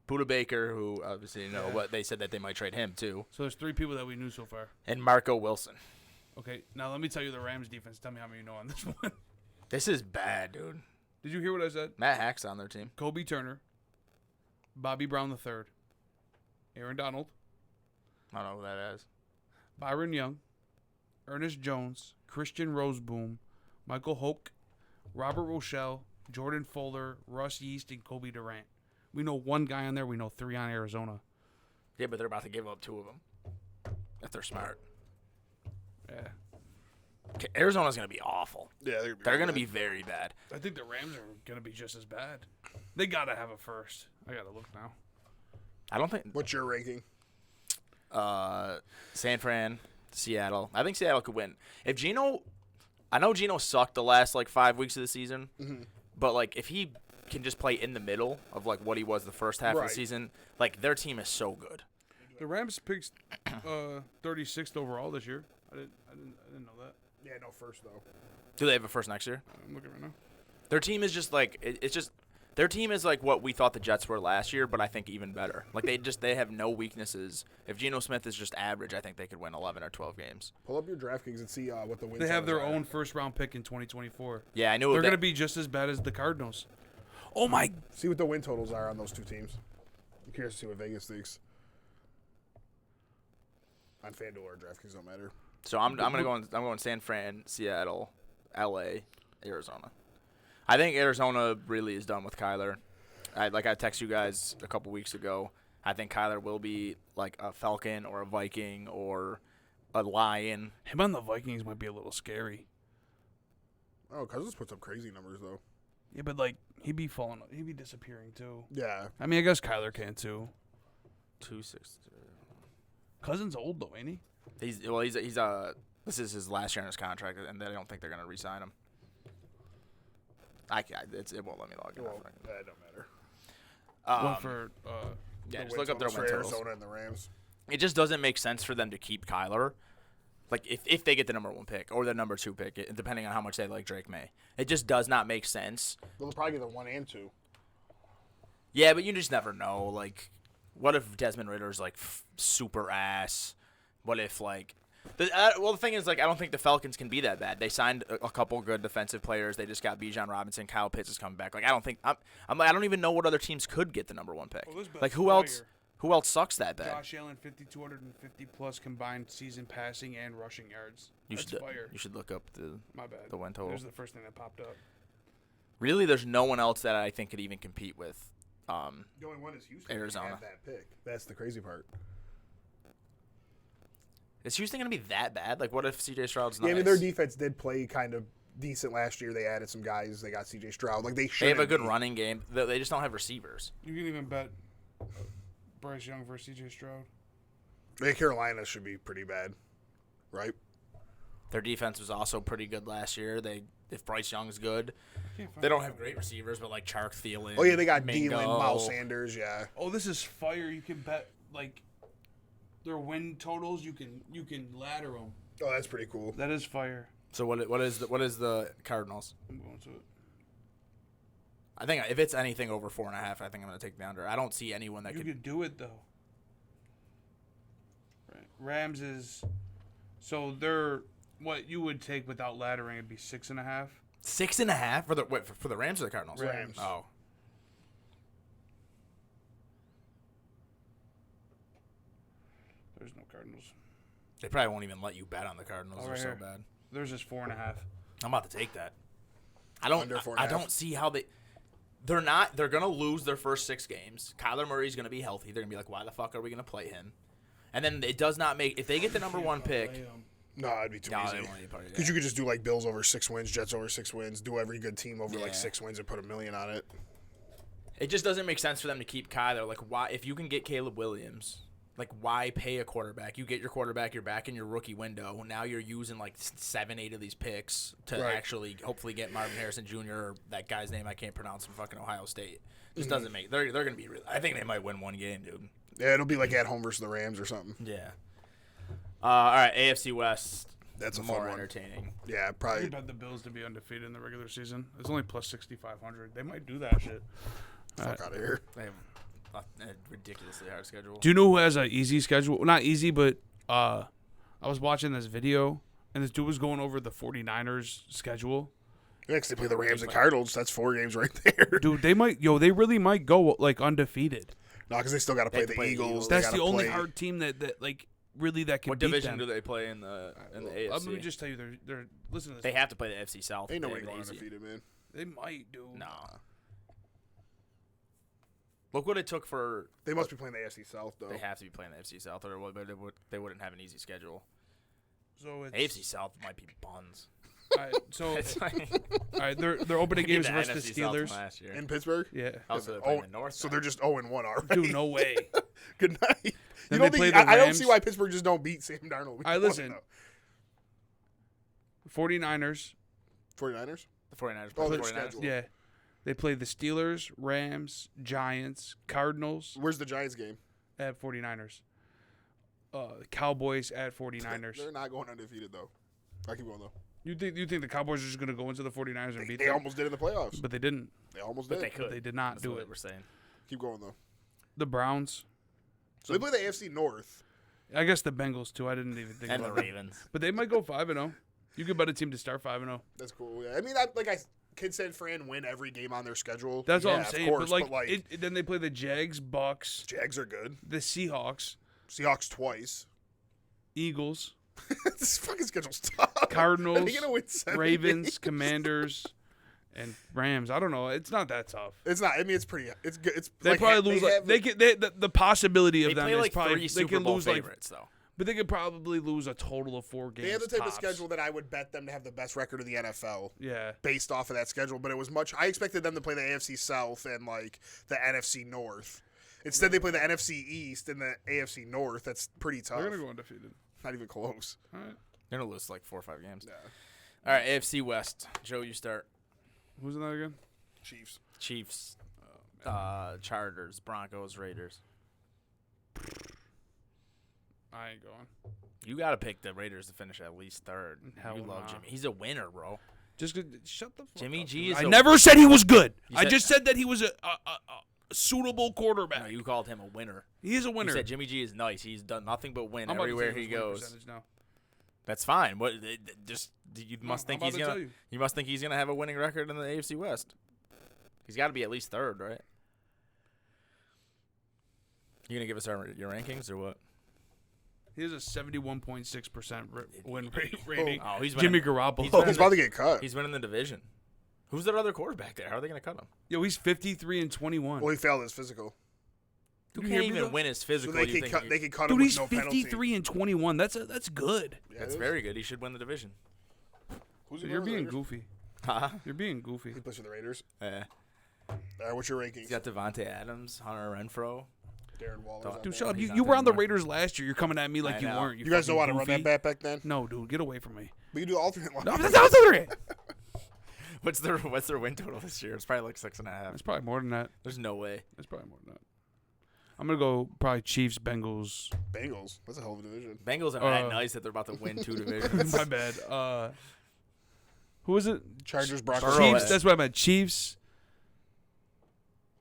Buda Baker, who obviously you know, but they said that they might trade him too. So there's 3 people that we knew so far. And Marco Wilson. Okay, now let me tell you the Rams defense. Tell me how many you know on this one. This is bad, dude. Did you hear what I said? Matt Hack's on their team. Kobe Turner, Bobby Brown III, Aaron Donald, I don't know who that is. Byron Young, Ernest Jones, Christian Roseboom, Michael Hoke, Robert Rochelle, Jordan Fuller, Russ Yeast, and Kobe Durant. We know 1 guy on there. We know 3 on Arizona. Yeah, but they're about to give up 2 of them. If they're smart. Yeah. Okay, Arizona's going to be awful. Yeah, They're going to be very bad. I think the Rams are going to be just as bad. They got to have a first. I got to look now. I don't think What's your ranking? San Fran, Seattle. I think Seattle could win. If Geno, I know Geno sucked the last like 5 weeks of the season, but like if he can just play in the middle of like what he was the first half of the season, like their team is so good. The Rams picked 36th overall this year. I didn't know that. Yeah, no first though. Do they have a first next year? I'm looking right now. Their team is just like it's just their team is like what we thought the Jets were last year, but I think even better. Like they have no weaknesses. If Geno Smith is just average, I think they could win 11 or 12 games. Pull up your DraftKings and see what the wins. They have their own first-round pick in 2024. Yeah, I knew They're that. going to be just as bad as the Cardinals. Oh my! See what the win totals are on those 2 teams. I'm curious to see what Vegas thinks. On FanDuel or DraftKings don't matter. So I'm going San Fran, Seattle, LA, Arizona. I think Arizona really is done with Kyler. I texted you guys a couple weeks ago. I think Kyler will be like a Falcon or a Viking or a Lion. Him on the Vikings might be a little scary. Oh, Cousins puts up crazy numbers though. Yeah, but like he'd be disappearing too. Yeah. I mean, I guess Kyler can too. 260. Cousins old though, ain't he? He's this is his last year in his contract, and I don't think they're gonna re-sign him. It won't let me log in. Well, that don't matter. One for Yeah, The just win look up their totals win for totals. Arizona and the Rams. It just doesn't make sense for them to keep Kyler. Like, if they get the number 1 pick or the number 2 pick, depending on how much they like Drake May. It just does not make sense. They'll probably get the 1 and 2. Yeah, but you just never know. Like, what if Desmond Ritter's, like, super ass? What if, like... the thing is, like, I don't think the Falcons can be that bad. They signed a couple good defensive players. They just got Bijan Robinson. Kyle Pitts is coming back. Like, I don't think... I don't even know what other teams could get the number 1 pick. Well, like, who else sucks that bad? Josh Allen, 5,250 plus combined season passing and rushing yards. You That's should fire. You should look up My bad. the win total. There's the first thing that popped up. Really, there's no one else that I think could even compete with The only one is Houston. Arizona. Have that pick. That's the crazy part. Is Houston going to be that bad? Like, what if C.J. Stroud's nice? Yeah, I mean, their defense did play kind of decent last year. They added some guys. They got C.J. Stroud. Like, they should. They have a good running game. They just don't have receivers. You can even bet Bryce Young versus C.J. Stroud. Yeah, Carolina should be pretty bad, right? Their defense was also pretty good last year. If Bryce Young's good, they don't have great receivers, but like Chark, Thielen. Oh, yeah, they got Mingo. Thielen, Miles Sanders, yeah. Oh, this is fire. You can bet, like, their win totals. You can ladder them. Oh, that's pretty cool. That is fire. So what is the Cardinals? I'm going to it. I think if it's anything over 4.5, I think I'm going to take the under. I don't see anyone that You could. could do it, though. Right. Rams is... So they're... What you would take without laddering would be 6.5. 6.5 for the Rams or the Cardinals? Rams. Oh. There's no Cardinals. They probably won't even let you bet on the Cardinals. Oh, They're right so here. bad. There's just 4.5. I'm about to take that. Under 4.5. I don't see how they're not. They're gonna lose their first 6 games. Kyler Murray's gonna be healthy. They're gonna be like, why the fuck are we gonna play him? And then it does not make if they get the number 1 pick. No, it'd be too No, they easy. won't let you play Because that. you could just do like Bills over 6 wins, Jets over 6 wins, do every good team over like Yeah. 6 wins and put $1 million on it. It just doesn't make sense for them to keep Kyler. Like, why? If you can get Caleb Williams, like, why pay a quarterback? You get your quarterback, you're back in your rookie window. Now you're using like 7, 8 of these picks to Right. actually hopefully get Marvin Harrison Jr. or that guy's name I can't pronounce from fucking Ohio State. Just doesn't make. They're gonna be real. I think they might win 1 game, dude. Yeah, it'll be like at home versus the Rams or something. Yeah. All right, AFC West. That's a fun more one. entertaining. Yeah, I probably. bet the Bills to be undefeated in the regular season. It's only plus 6,500. They might do that shit. Fuck out of here. They have ridiculously hard schedule. Do you know who has an easy schedule? Not easy, but I was watching this video, and this dude was going over the 49ers schedule. Yeah, 'cause they play the Rams and Cardinals. That's 4 games right there. Dude, they really might go like undefeated. No, because they still got to play the play the Eagles. Eagles. They That's gotta the only play- hard team that like really that can What beat division them. do they play in the AFC? Let me just tell you, they're listen to this. They have to play the FC South. Ain't They nobody have it going easy. undefeated, man. They might do. Nah. Look what it took for. They must be playing the AFC South, though. They have to be playing the FC South, or they wouldn't have an easy schedule. So it's AFC South might be buns. all right, so It's like all right, they're opening they did games the versus NFC the South Steelers. from last year. In Pittsburgh? Yeah. Also, they're Oh, playing the North. so they're just 0-1 already. Dude, no way. Good night. You Then don't they play think, the I don't see Rams. why Pittsburgh just don't beat Sam Darnold. All right, listen. 49ers. 49ers? The 49ers. Oh, play their the 49ers. schedule. Yeah. They play the Steelers, Rams, Giants, Cardinals Where's the Giants game? at 49ers. Cowboys at 49ers. They're not going undefeated, though. I keep going, though. You think the Cowboys are just going to go into the 49ers and beat They them? almost did in the playoffs. But they didn't. They almost But did. they could. They did not That's do what it. we're saying. Keep going, though. The Browns. So they play the AFC North. I guess the Bengals too. I didn't even think And the about that. Ravens. But they might go 5-0. You could bet a team to start 5-0. That's cool. Yeah. I mean, Kid said Fran win every game on their schedule. That's all Yeah, I'm of saying. course, but then they play the Jags, Bucks, Jags are good. the Seahawks, Seahawks twice. Eagles, This fucking schedule's tough. Cardinals, Are they gonna win 7 Ravens, games? Commanders, and Rams. I don't know. It's not that tough. It's not. I mean, it's pretty. It's good. It's They like, probably lose. The possibility of They them play is like probably 3 they Super can Bowl lose favorites, though. but they could probably lose a total of 4 games. They have the type of tops. schedule that I would bet them to have the best record of the NFL Yeah. based off of that schedule. But it was much. I expected them to play the AFC South and like the NFC North. Instead, they play the NFC East and the AFC North. That's pretty tough. They're gonna go undefeated. Not even close. All right. They're going to lose like 4 or 5 games. Yeah. All right, AFC West. Joe, you start. Who's in that again? Chiefs. Chiefs, Chargers, Broncos, Raiders. I ain't going. You got to pick the Raiders to finish at least third. Hell You love nah. Jimmy. He's a winner, bro. Just shut the fuck Jimmy up, G dude. is I a- never said he was good. You I said- just said that he was a suitable quarterback. No, you called him a winner. He is a You winner. said Jimmy G is nice. He's done nothing but win I'm about to everywhere tell you he his win goes. percentage now. That's fine. What? Just you No, must I'm think about he's to gonna. tell you. You must think he's gonna have a winning record in the AFC West. He's got to be at least third, right? You gonna give us your rankings or what? He has a 71.6% win rate rating. Oh, he's Jimmy winning. Garoppolo. He's Oh, winning he's about to get cut. He's winning the division. Who's their other quarterback there? How are they gonna cut him? Yo, he's 53-21. Well, he failed his physical. Who Did you can't hear me, even though? win his So physical? they you could think cut. he- They could cut Dude, him with he's no penalty. 53-21. That's good. Yeah, That's it is. very good. He should win the division. Who's he You're going being with? goofy. Huh? You're being goofy. He plays for the Raiders. Yeah. All right, what's your rankings? He's got Devontae Adams, Hunter Renfro. Darren Waller's Dude, out Dude, there. shut up. He's You not were on the there Raiders last year. You're coming at me like I you know. weren't. You guys know how to fucking run that goofy. bat back then? No, dude, get away from me. We can do alternate line. No, that's okay. What's their win total this year? It's probably like 6.5. It's probably more than that. There's no way. It's probably more than that. I'm gonna go probably Chiefs, Bengals. Bengals. That's a hell of a division. Bengals are that nice that they're about to win 2 divisions. My bad. Who is it? Chargers, Broncos. Burrow. Chiefs. That's what I meant. Chiefs,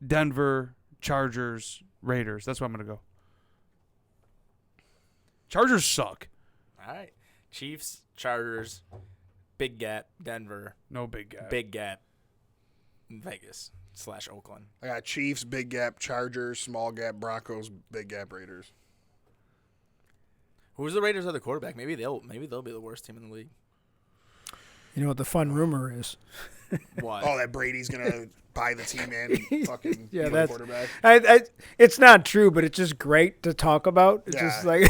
Denver, Chargers, Raiders. That's what I'm gonna go. Chargers suck. All right. Chiefs, Chargers, big gap, Denver, No big gap. big gap, Vegas / Oakland. I got Chiefs, big gap, Chargers, small gap, Broncos, big gap, Raiders. Who's the Raiders' other quarterback? Maybe they'll be the worst team in the league. You know what the fun rumor is? What? Oh, that Brady's gonna buy the team and fucking Yeah, be the that's- quarterback. It's not true, but it's just great to talk about. It's Yeah. just like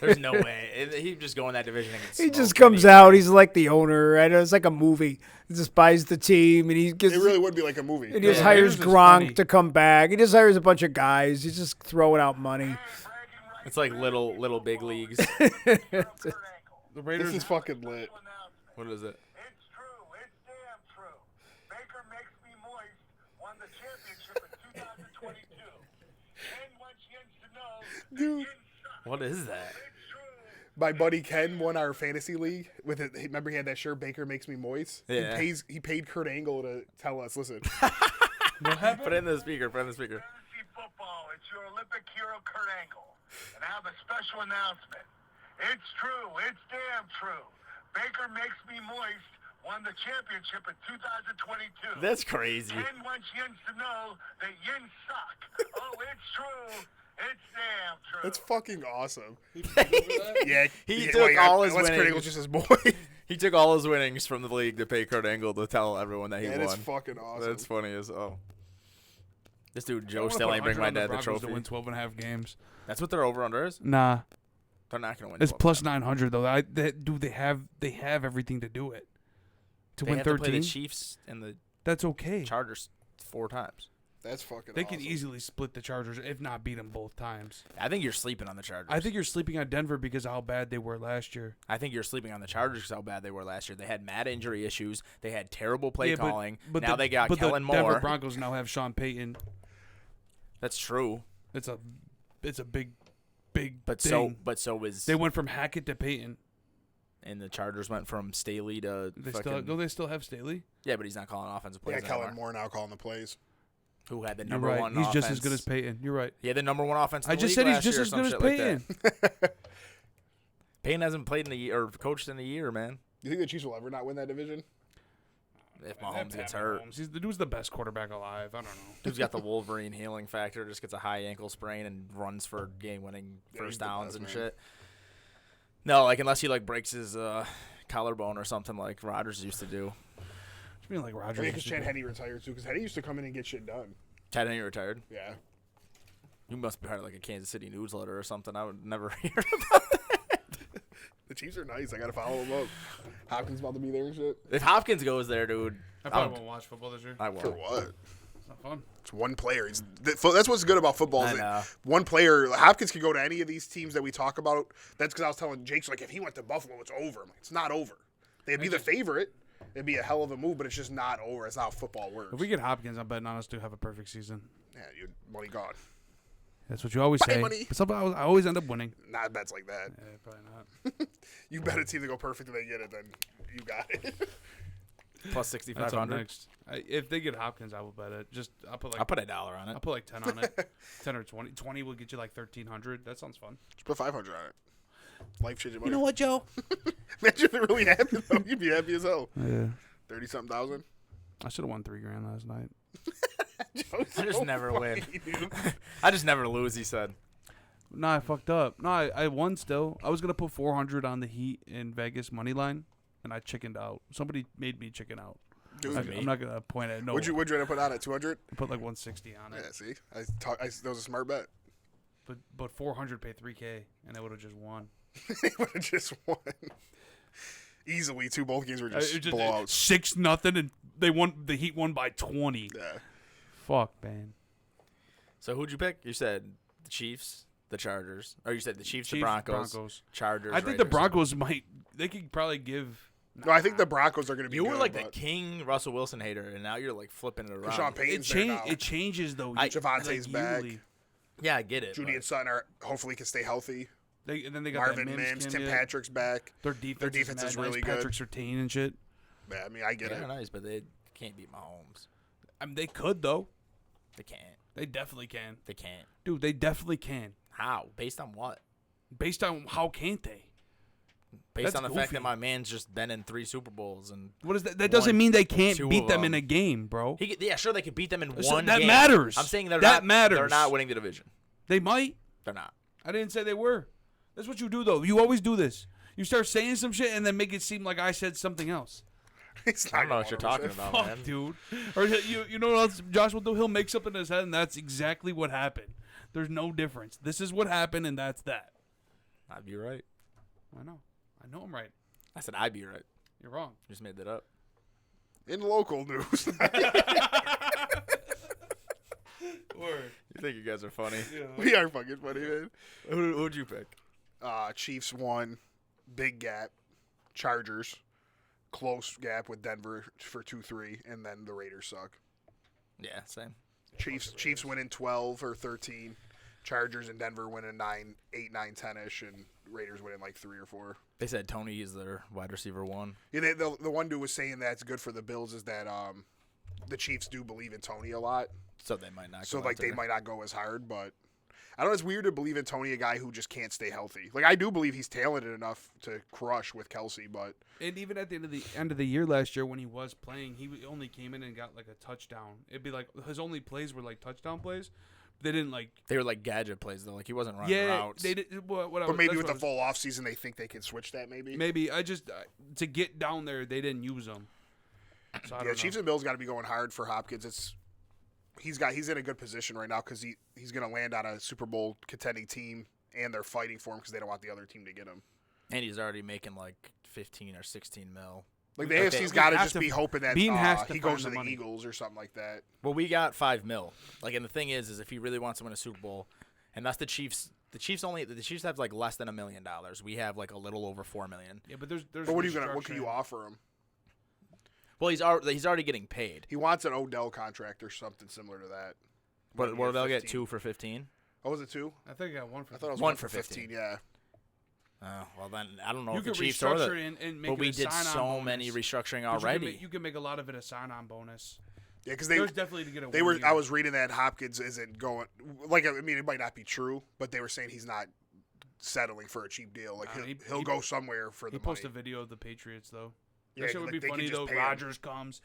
There's no way. He'd just go in that division and get he smoked just comes anyway. out. He's like the owner. I know it's like a movie. He just buys the team and he gets. It really would be like a movie. and he just Yeah, hires Raiders is Gronk funny. to come back. He just hires a bunch of guys. He's just throwing out money. It's like little big leagues. The This Raiders. is fucking lit. What is it? It's true. It's damn true. Baker Makes Me Moist won the championship in 2022. Ken wants Jens to know Dude, What is that? it's true. my buddy Ken won our fantasy league with it. Remember he had that shirt, Baker Makes Me Moist? Yeah. He paid Kurt Angle to tell us, listen, What happened? Put it in the speaker. Fantasy football it's your Olympic hero, Kurt Angle. And I have a special announcement. It's true. It's damn true. Baker Makes Me Moist won the championship in 2022. That's crazy. Ken wants Yins to know that Yins suck. Oh, it's true. It's damn true. That's fucking awesome. Yeah, Yeah, he yeah, took wait, all his unless Kurt winnings. Angle's just his boy. He took all his winnings from the league to pay Kurt Angle to tell everyone that he That won. is fucking awesome. That's funny as oh. This dude I Joe wanna still put ain't bring 100 my on the dad the Broncos trophy. to win 12 and a half games. That's what their over under is. Nah, They're not gonna win. it's 12. plus 900 though. They have everything to do it. To They win have to play 13, the Chiefs and the that's okay. Chargers 4 times. That's fucking They awesome. can easily split the Chargers, if not beat them both times. I think you're sleeping on the Chargers. I think you're sleeping on Denver because of how bad they were last year. I think you're sleeping on the Chargers because how bad they were last year. They had mad injury issues. They had terrible play Yeah, calling. Now they got Kellen the Denver Moore. Broncos now have Sean Payton. That's true. It's a big But thing. so is They went from Hackett to Payton. and the Chargers went from Staley to They fucking, still they still have Staley. yeah, but he's not calling offensive Yeah, plays Kellen anymore. Moore now calling the plays. Who had the You're number right. one? He's just as offense. good as Payton. You're right. He had the number one offense. In I the just league said he's last just year or as some good as shit like that. Payton. Payton hasn't played in a year or coached in a year, man. You think the Chiefs will ever not win that division? If Mahomes gets hurt, The dude's the best quarterback alive. I don't know. dude's got the Wolverine healing factor. Just gets a high ankle sprain and runs for game-winning Yeah, first he's the downs best, and man. shit. No, like unless he like breaks his collarbone or something like Rodgers used to do. I mean, like I Rodgers. think because used to Chad do. Henne retired too. Because Henne used to come in and get shit done. Chad Henne retired. Yeah. You must be part of like a Kansas City newsletter or something. I would never hear. The Chiefs are nice. I gotta follow them up. Hopkins about to be there and shit. If Hopkins goes there, dude, I probably won't watch football this year. I won't. For what? It's not fun. It's one player. That's what's good about football. I Is know. that one player. Hopkins could go to any of these teams that we talk about. That's because I was telling Jake's like, if he went to Buffalo, it's over. I'm like, it's not over. They'd be the favorite. It'd be a hell of a move, but it's just not over. It's not how football works. If we get Hopkins, I'm betting on us to have a perfect season. Yeah, your money gone. That's what you always Buy say. money. But somehow I always end up winning. Not bets like that. Yeah, probably not. You bet a team to go perfect and they get it, then you got it. Plus That's up 6,500. next. If they get Hopkins, I will bet it. I'll put like I'll put $1 on it. I'll put like 10 on it. 10 or 20. 20 will get you like 1,300. That sounds fun. Just put 500 on it. Life changing money. what, Joe? Imagine if it really happened, though. You'd be happy as hell. Yeah. 30-something thousand. I should have won $3,000 last night. I just never win. I just never lose. He said. No, I fucked up. No, I won still. I was gonna put 400 on the Heat in Vegas money line, and I chickened out. Somebody made me chicken out. Dude, I'm not gonna point at no. Would you end up putting on at 200? I put like 160 on it, Yeah, see? That was a smart bet. but 400 paid 3K, and I would have just won. They would have just won. Easily, too. Both games were just It blowouts. 6-0, and they won. The Heat won by 20. Yeah. Fuck, man. So who'd you pick? You said the Chiefs, the Chargers, or you said the Chiefs, the Chiefs, Broncos, Chargers. I think the Raiders. Broncos might. They could probably give. No, I think the Broncos are going to be You good. were like the but king Russell Wilson hater, and now you're like flipping it around. Sean Payton's there now. It changes though. Javonte's back. yearly. Yeah, I get it. Judy and Sutton are hopefully can stay healthy. And then they got Marvin that Mims, Tim kid. Patrick's back. Their defense, defense is mad nice. really good. Patrick Surtain and shit. Yeah, I mean, I get They're it. nice, but they can't beat Mahomes. I mean, they could though. They can't. They definitely can, They can't. dude. They definitely can. How? Based on what? Based on how can't they? Based That's on the fact goofy. that my man's just been in 3 Super Bowls and What is that? That doesn't Won mean they can't 2 beat of them in them. a game, bro. yeah, sure they could beat them in So one that game. matters. I'm saying they're That not. matters. They're not winning the division. They might. They're not. I didn't say they were. That's what you do though. You always do this. You start saying some shit and then make it seem like I said something else. It's I don't know not what you're gonna talking win. about, Fuck, man. dude. Or you know what else Josh will do? He'll make something in his head, and that's exactly what happened. There's no difference. This is what happened, and that's that. I'd be right. I know. I know I'm right. I said I'd be right. You're wrong. Just made that up. In local news. Word. You think you guys are funny? We are fucking funny, man. Who'd you pick? Chiefs won. Big gap. Chargers. Close gap with Denver for 2-3. And then the Raiders suck. Yeah, same. Chiefs win in 12 or 13. Chargers and Denver win in 8, 9, 10-ish. And Raiders win in like 3 or 4. They said Tony is their wide receiver 1. Yeah, the one dude was saying that's good for the Bills is that the Chiefs do believe in Tony a lot. So they might not. So go like out they there. might not go as hard, but I don't know. It's weird to believe in Tony, a guy who just can't stay healthy. Like, I do believe he's talented enough to crush with Kelsey, but And even at the end of the year last year when he was playing, he only came in and got like a touchdown. It'd be like his only plays were like touchdown plays. They didn't like. They were like gadget plays though. Like he wasn't running routes. They did. Whatever. but maybe with the full offseason, they think they can switch that. Maybe I just to get down there, they didn't use him. So I don't know. Chiefs and Bills got to be going hard for Hopkins. He's in a good position right now because he's going to land on a Super Bowl contending team, and they're fighting for him because they don't want the other team to get him. And he's already making like 15 or 16 mil. Like the AFC's got to just be hoping that he to goes to find the money. Eagles or something like that. Well, we got 5 mil. Like, and the thing is if he really wants to win a Super Bowl, and that's the Chiefs. The Chiefs have like less than $1 million. We have like a little over $4 million. Yeah, but there's. But what can you offer him? Well, he's already getting paid. He wants an Odell contract or something similar to that. What did they get? 2 for 15? Oh, was it 2? I think I got 1 for. I thought it was 1 for for 15. Yeah. Oh, well then I don't know You if the could Chiefs or restructure the. it and make But it we a did sign-on so bonus. many restructuring But already. You can make a lot of it a sign-on bonus. Yeah, because There's definitely to get a. they 1 were. year. I was reading that Hopkins isn't going. Like, I mean, it might not be true, but they were saying he's not settling for a cheap deal. Like he'll go somewhere for the He money. posted a video of the Patriots though. Yeah, That shit would like, be they could funny just though. pay him. Rodgers comes,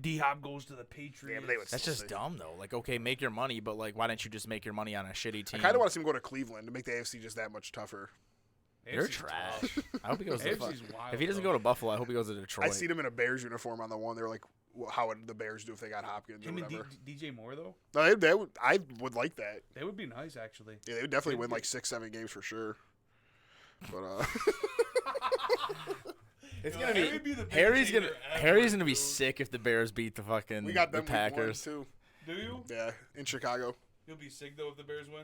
D Hop goes to the Patriots. Yeah, but they would. That's just dumb though. Like, okay, make your money, but like, why don't you just make your money on a shitty team? I kind of want to see him go to Cleveland to make the AFC just that much tougher. You're AFC's trash. tough. I hope he goes to AFC's wild, If he doesn't though. go to Buffalo, I hope he goes to Detroit. I seen him in a Bears uniform on the one. They're like, how would the Bears do if they got Hopkins or Him and whatever? DJ Moore though, No, I would like that. they would be nice actually. Yeah, they would definitely win like 6-7 games for sure. But It's gonna Harry would be the biggest Harry's hater gonna ever, Harry's gonna be dude. sick if the Bears beat the fucking we got the them Packers. Packers too. Do you? Yeah, in Chicago. You'll be sick though if the Bears win.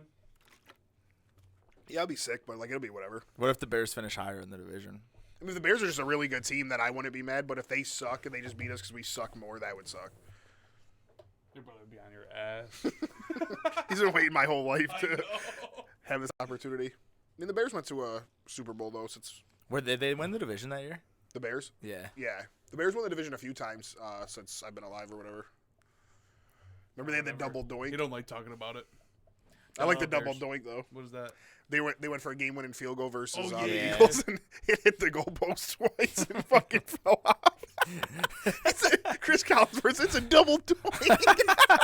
Yeah, I'll be sick, but like it'll be whatever. What if the Bears finish higher in the division? I mean, if the Bears are just a really good team, then I wouldn't be mad. But if they suck and they just beat us because we suck more, that would suck. Your brother would be on your ass. He's been waiting my whole life I to know. have this opportunity. I mean, the Bears went to a Super Bowl though, since Where did they win the division that year? the Bears. Yeah. Yeah, the Bears won the division a few times since I've been alive or whatever. Remember they had the double You doink. don't like talking about it. I like the Bears. double doink though. What is that? They went for a game-winning field goal versus Oh, the yeah. Eagles, and it hit the goalpost twice and fucking fell off. Chris Collinsworth, it's a double doink.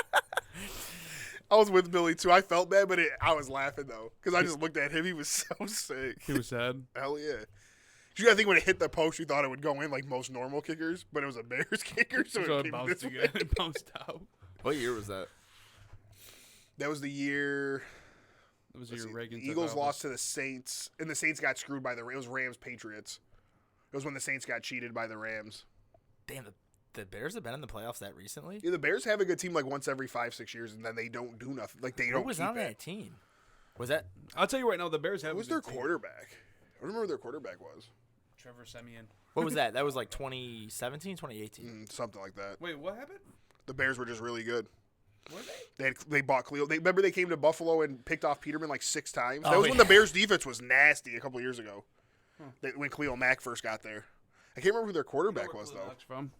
I was with Billy too. I felt bad, but I was laughing though because I just looked at him. He was so sick. He was sad. Hell yeah. You gotta think when it hit the post, you thought it would go in like most normal kickers, but it was a Bears kicker, so, So it it came bounced this way. again. It bounced out. What year was that? That was the year. It was let's your see, Reagan. the Eagles lost to the Saints, and the Saints got screwed by it was Rams Patriots. It was when the Saints got cheated by the Rams. Damn, the Bears have been in the playoffs that recently? Yeah, the Bears have a good team like once every 5-6 years, and then they don't do nothing. Like they Who don't. was keep on it. that team? Was that I'll tell you right now, the Bears have. Who was a their good team. quarterback? I don't remember who their quarterback was. Trevor Siemian. what was that? That was like 2017, 2018. Something like that. Wait, what happened? The Bears were just really good. Were they? They bought Cleo. Remember they came to Buffalo and picked off Peterman like 6 times. That Oh, was when yeah. the Bears defense was nasty a couple of years ago. When Cleo Mack first got there. I can't remember who their quarterback was though. From?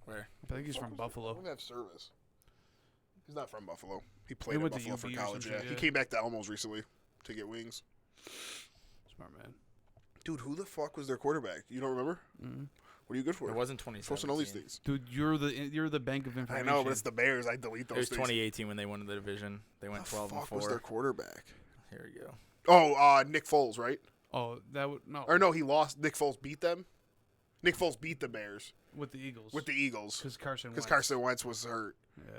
Where? I think he's from I Buffalo. don't have service. He's not from Buffalo. He He played in went to Buffalo for UB or college. some Yeah, shit, he yeah. came back to Elmo's recently to get wings. Smart man. Dude, who the fuck was their quarterback? You don't remember? Mm-hmm. What are you good for? It wasn't You're supposed to know these 2017. things. Dude, you're the bank of I information. know, but it's the Bears. I delete It those was things. 2018 when they won the division. They went Who 12 the and fuck 4. was their quarterback? Here we go. Oh, Nick Foles, right? Oh, that would no. Or no, he lost. Nick Foles beat them. Nick Foles beat the Bears With the Eagles. with the Eagles because Carson. because Wentz. Carson Wentz was hurt. Yeah.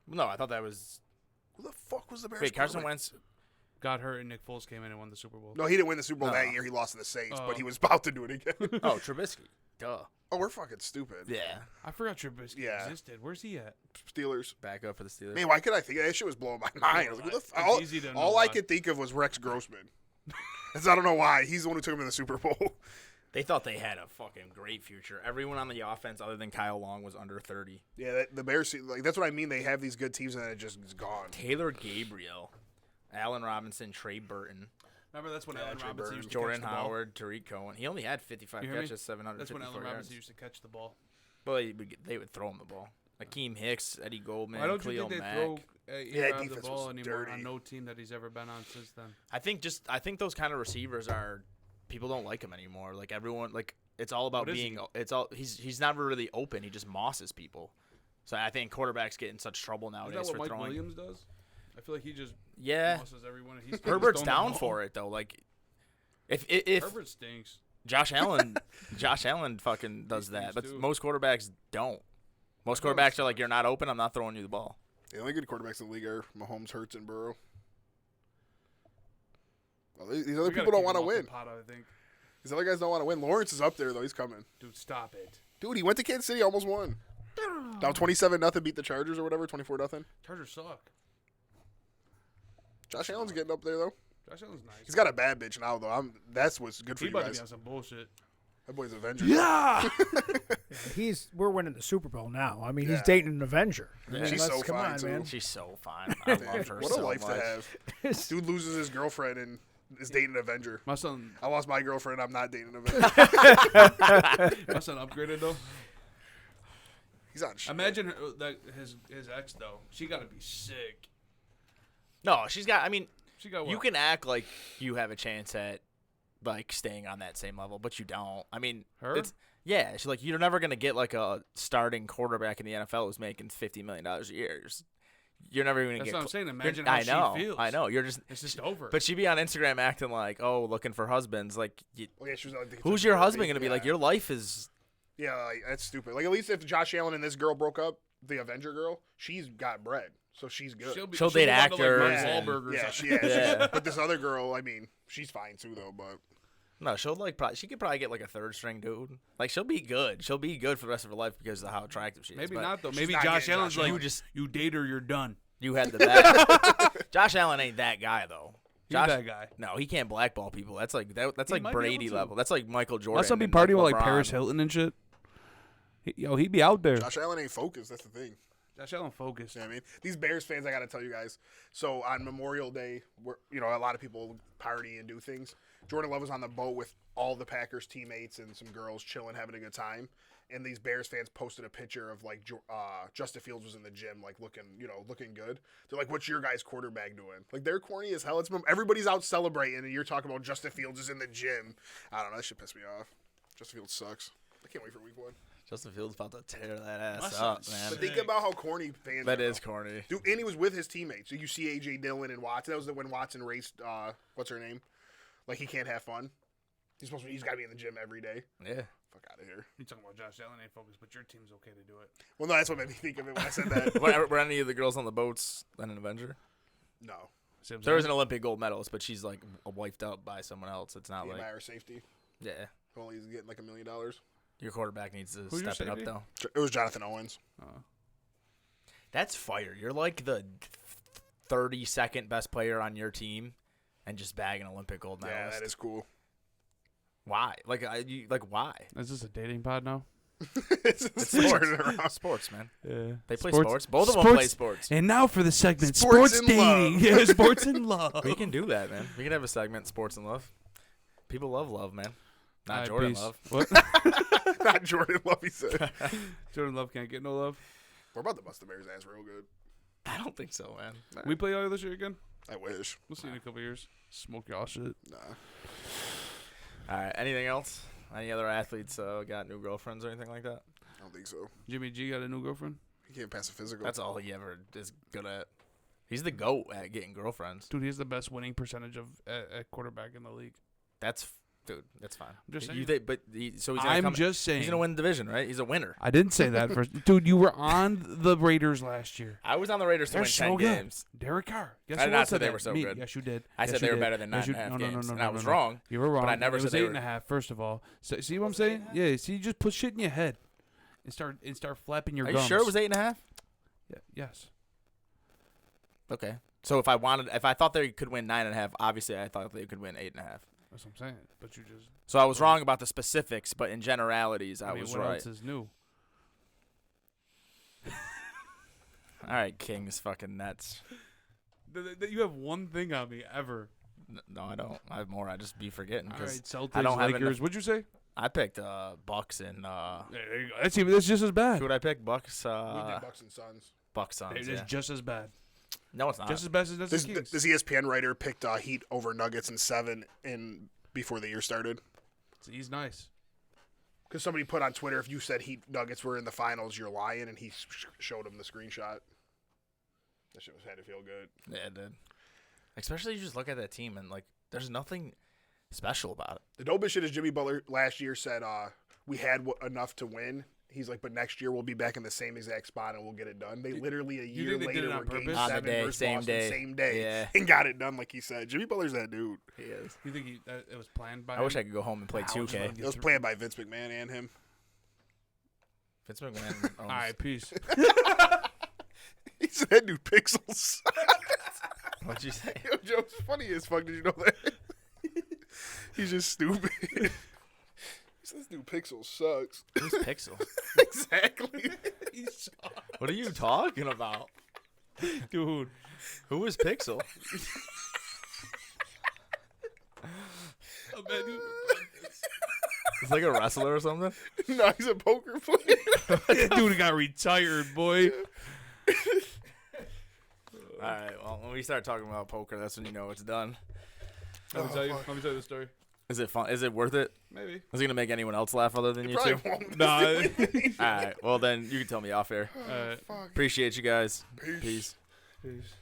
No, I thought that was. Who the fuck was the Bears? Wait, Carson quarterback? Wentz. Got hurt and Nick Foles came in and won the Super Bowl. No, he didn't win the Super Bowl No. that year. He lost to the Saints, but Oh. he was about to do it again. Oh, Trubisky. Duh. Oh, we're fucking stupid. Yeah. I forgot Trubisky Yeah. existed. Where's he at? Steelers. Back up for the Steelers. Man, why could I think of that? Shit was blowing my mind. I was like, who the It's all easy to know all I why. could think of was Rex Grossman. That's- I don't know why. He's the one who took him to the Super Bowl. They thought they had a fucking great future. Everyone on the offense other than Kyle Long was under 30. Yeah, the Bears. Like that's what I mean. They have these good teams and then it just is gone. Taylor Gabriel, Allen Robinson, Trey Burton, Remember that's when Yeah, Allen Trey Robinson Burton. used to Jordan catch the ball? Howard, Tariq Cohen. He only had 55 You hear me? catches, 754 That's when Allen yards. Robinson used to catch the ball. But they would throw him the ball. Akeem Hicks, Eddie Goldman, Why don't you Khalil think they Mack. throw the defense ball was anymore dirty. on no team that he's ever been on since then? I think those kind of receivers are people don't like him anymore. Like everyone, like it's all about What is being. It's all he's never really open. He just mosses people. So I think quarterbacks get in such trouble Is nowadays that what for Mike throwing. Williams does? I feel like he just Yeah, bosses everyone. And he's Herbert's down for it though. Like if Herbert stinks. Josh Allen fucking does that, but too. most quarterbacks don't. Most quarterbacks are like, you're not open. I'm not throwing you the ball. The only good quarterbacks in the league are Mahomes, Hurts, and Burrow. Well, these other people don't want to win. Pot, I think. These other guys don't want to win. Lawrence is up there, though. He's coming. Dude, stop it. Dude, he went to Kansas City, almost won. Down 27-0, beat the Chargers or whatever, 24-0. Chargers suck. Josh Allen's getting up there, though. Josh Allen's nice. He's got a bad bitch now, though. That's what's good for He you about to be guys. on some bullshit. That boy's Avenger. Yeah. We're winning the Super Bowl now. I mean, he's Yeah. dating an Avenger. I mean, She's let's- so come fine, on, too. man. She's so fine. I love her What so a life much. to have. Dude loses his girlfriend and is dating an Avenger. My son I lost my girlfriend. I'm not dating an Avenger. upgraded though. He's on shit. Imagine that his ex though. She got to be sick. No, she's got. I mean, She got you what? can act like you have a chance at like staying on that same level, but you don't. I mean, Her? yeah. She's like, you're never gonna get like a starting quarterback in the NFL who's making $50 million a year. You're never gonna That's get. what I'm saying. you're- Imagine how I know. she feels. I know. You're just. It's just over. But she'd be on Instagram acting like, oh, looking for husbands. Like, Well, yeah, she was like, who's your husband gonna be? Yeah. Like, your life is. Yeah, like, that's stupid. Like, at least if Josh Allen and this girl broke up, the Avenger girl, she's got bread, so she's good. She'll date move on to, actors Mark and- Wahlberg or yeah, something. Yeah. But this other girl, I mean, she's fine too, though. But No, she'll like. She could probably get like a third string dude. Like, she'll be good. She'll be good for the rest of her life because of how attractive she is. Maybe but not though. she's Maybe not Josh getting Allen's Josh like, Allen. you date her, you're done. You had the best. Josh Allen ain't that guy though. He's Josh, that guy. No, he can't blackball people. That's like that's He like might be Brady able to. level. That's like Michael Jordan. Must not be and, partying with like LeBron. Paris Hilton and shit. He'd be out there. Josh Allen ain't focused. That's the thing. Josh Allen focused. You know what I mean? These Bears fans, I got to tell you guys. So on Memorial Day, a lot of people party and do things. Jordan Love was on the boat with all the Packers teammates and some girls chilling, having a good time. And these Bears fans posted a picture of like Justin Fields was in the gym, like looking good. They're like, "What's your guys' quarterback doing?" Like they're corny as hell. It's everybody's out celebrating, and you're talking about Justin Fields is in the gym. I don't know. That shit pissed me off. Justin Fields sucks. I can't wait for week 1. Justin Fields about to tear that ass Must up, have man. But think about how corny fans. That are, is though. corny. Dude, and he was with his teammates. So you see AJ Dillon and Watson. That was when Watson raced. What's her name? Like he can't have fun. He's got to be in the gym every day. Yeah. Fuck out of here. You're talking about Josh Allen ain't focused, but your team's okay to do it. Well, no, that's what made me think of it when I said that. Were any of the girls on the boats an Avenger? No, See what I'm There was saying? an Olympic gold medalist, but she's like wiped out by someone else. It's not the like Meyer safety. yeah. Only he's getting like $1 million. Your quarterback needs to Who's your step it up safety? though. It was Jonathan Owens. That's fire. You're like the 32nd best player on your team, and just bag an Olympic gold medalist. Yeah, that is cool. Why? Like, why? Is this a dating pod now? it's turning around. Sports, man. Yeah. They play sports. Both of them play sports. And now for the segment, Sports sports, and dating. love. Yeah, sports and love. We can do that, man. We can have a segment, sports and love. People love love, man. Not Alright, Jordan peace. Love. What? Not Jordan Love, he said. Jordan Love can't get no love. We're about to bust the Bears' ass real good. I don't think so, man. We play all this year again? I wish. We'll see you in a couple years. Smoke y'all shit. Nah. All right. Anything else? Any other athletes got new girlfriends or anything like that? I don't think so. Jimmy G got a new girlfriend? He can't pass a physical. That's all he ever is good at. He's the GOAT at getting girlfriends. Dude, he has the best winning percentage of at quarterback in the league. Dude, that's fine. I'm just You saying. think, so he's gonna just saying. He's gonna win the division, right? He's a winner. I didn't say that first. Dude, you were on the Raiders last year. I was on the Raiders to They're win so 10 good. games. Derek Carr. Guess I did who not else say said they that? were so Me. good. Yes, you did. I Yes, said you they were did. better than Yes, 9.5 games, and I was no. wrong. You were wrong. But I never it was said they were- 8.5. First of all, so, see what I'm saying? Yeah. See, you just put shit in your head and start flapping your Are gums. you sure it was 8.5? Yeah, yes. Okay. So if I thought they could win 9.5, obviously I thought they could win 8.5. That's what I'm saying. But you just. So I was wrong about the specifics, but in generalities, I mean, was what right. else is new? All right, Kings, fucking Nets. You have one thing on me ever. No, I don't. I have more. I just be forgetting All because right, Celtics, I don't have Lakers. enough- What'd you say? I picked Bucks and There you go. That's just as bad. who would I pick? Bucks. We did Bucks and Suns. Bucks Suns. It's Yeah. just as bad. No, it's not. Just as bad as This the Kings. this ESPN writer picked Heat over Nuggets in 7 before the year started. He's nice. Because somebody put on Twitter, if you said Heat Nuggets were in the finals, you're lying, and he showed him the screenshot. That shit had to feel good. Yeah, it did. Especially you just look at that team and like, there's nothing special about it. The dopest shit is Jimmy Butler last year said we had enough to win. He's like, but next year we'll be back in the same exact spot and we'll get it done. They literally a year think they did later it on were game purpose? On the 7 day, versus same Boston, day. same day, Yeah. and got it done like he said. Jimmy Butler's that dude. He is. You think it was planned by I wish him? I could go home and play How much 2K. money? It was planned by Vince McMahon and him. Vince McMahon. All right, peace. He said that dude Pixels. What'd you say? Yo, Joe's funny as fuck. Did you know that? He's just stupid. He said this dude Pixels sucks. Who's Pixel? Exactly. What are you talking about? Dude. Who is Pixel? It's like a wrestler or something. No, he's a poker player. Dude got retired, boy. All right. Well, when we start talking about poker, that's when you know it's done. Let me tell you the story. Is it fun? Is it worth it? Maybe. Is it gonna make anyone else laugh other than you two? Probably won't. Nah. All right. Well, then you can tell me off air. Uh, Appreciate you guys. Peace. Peace. Peace.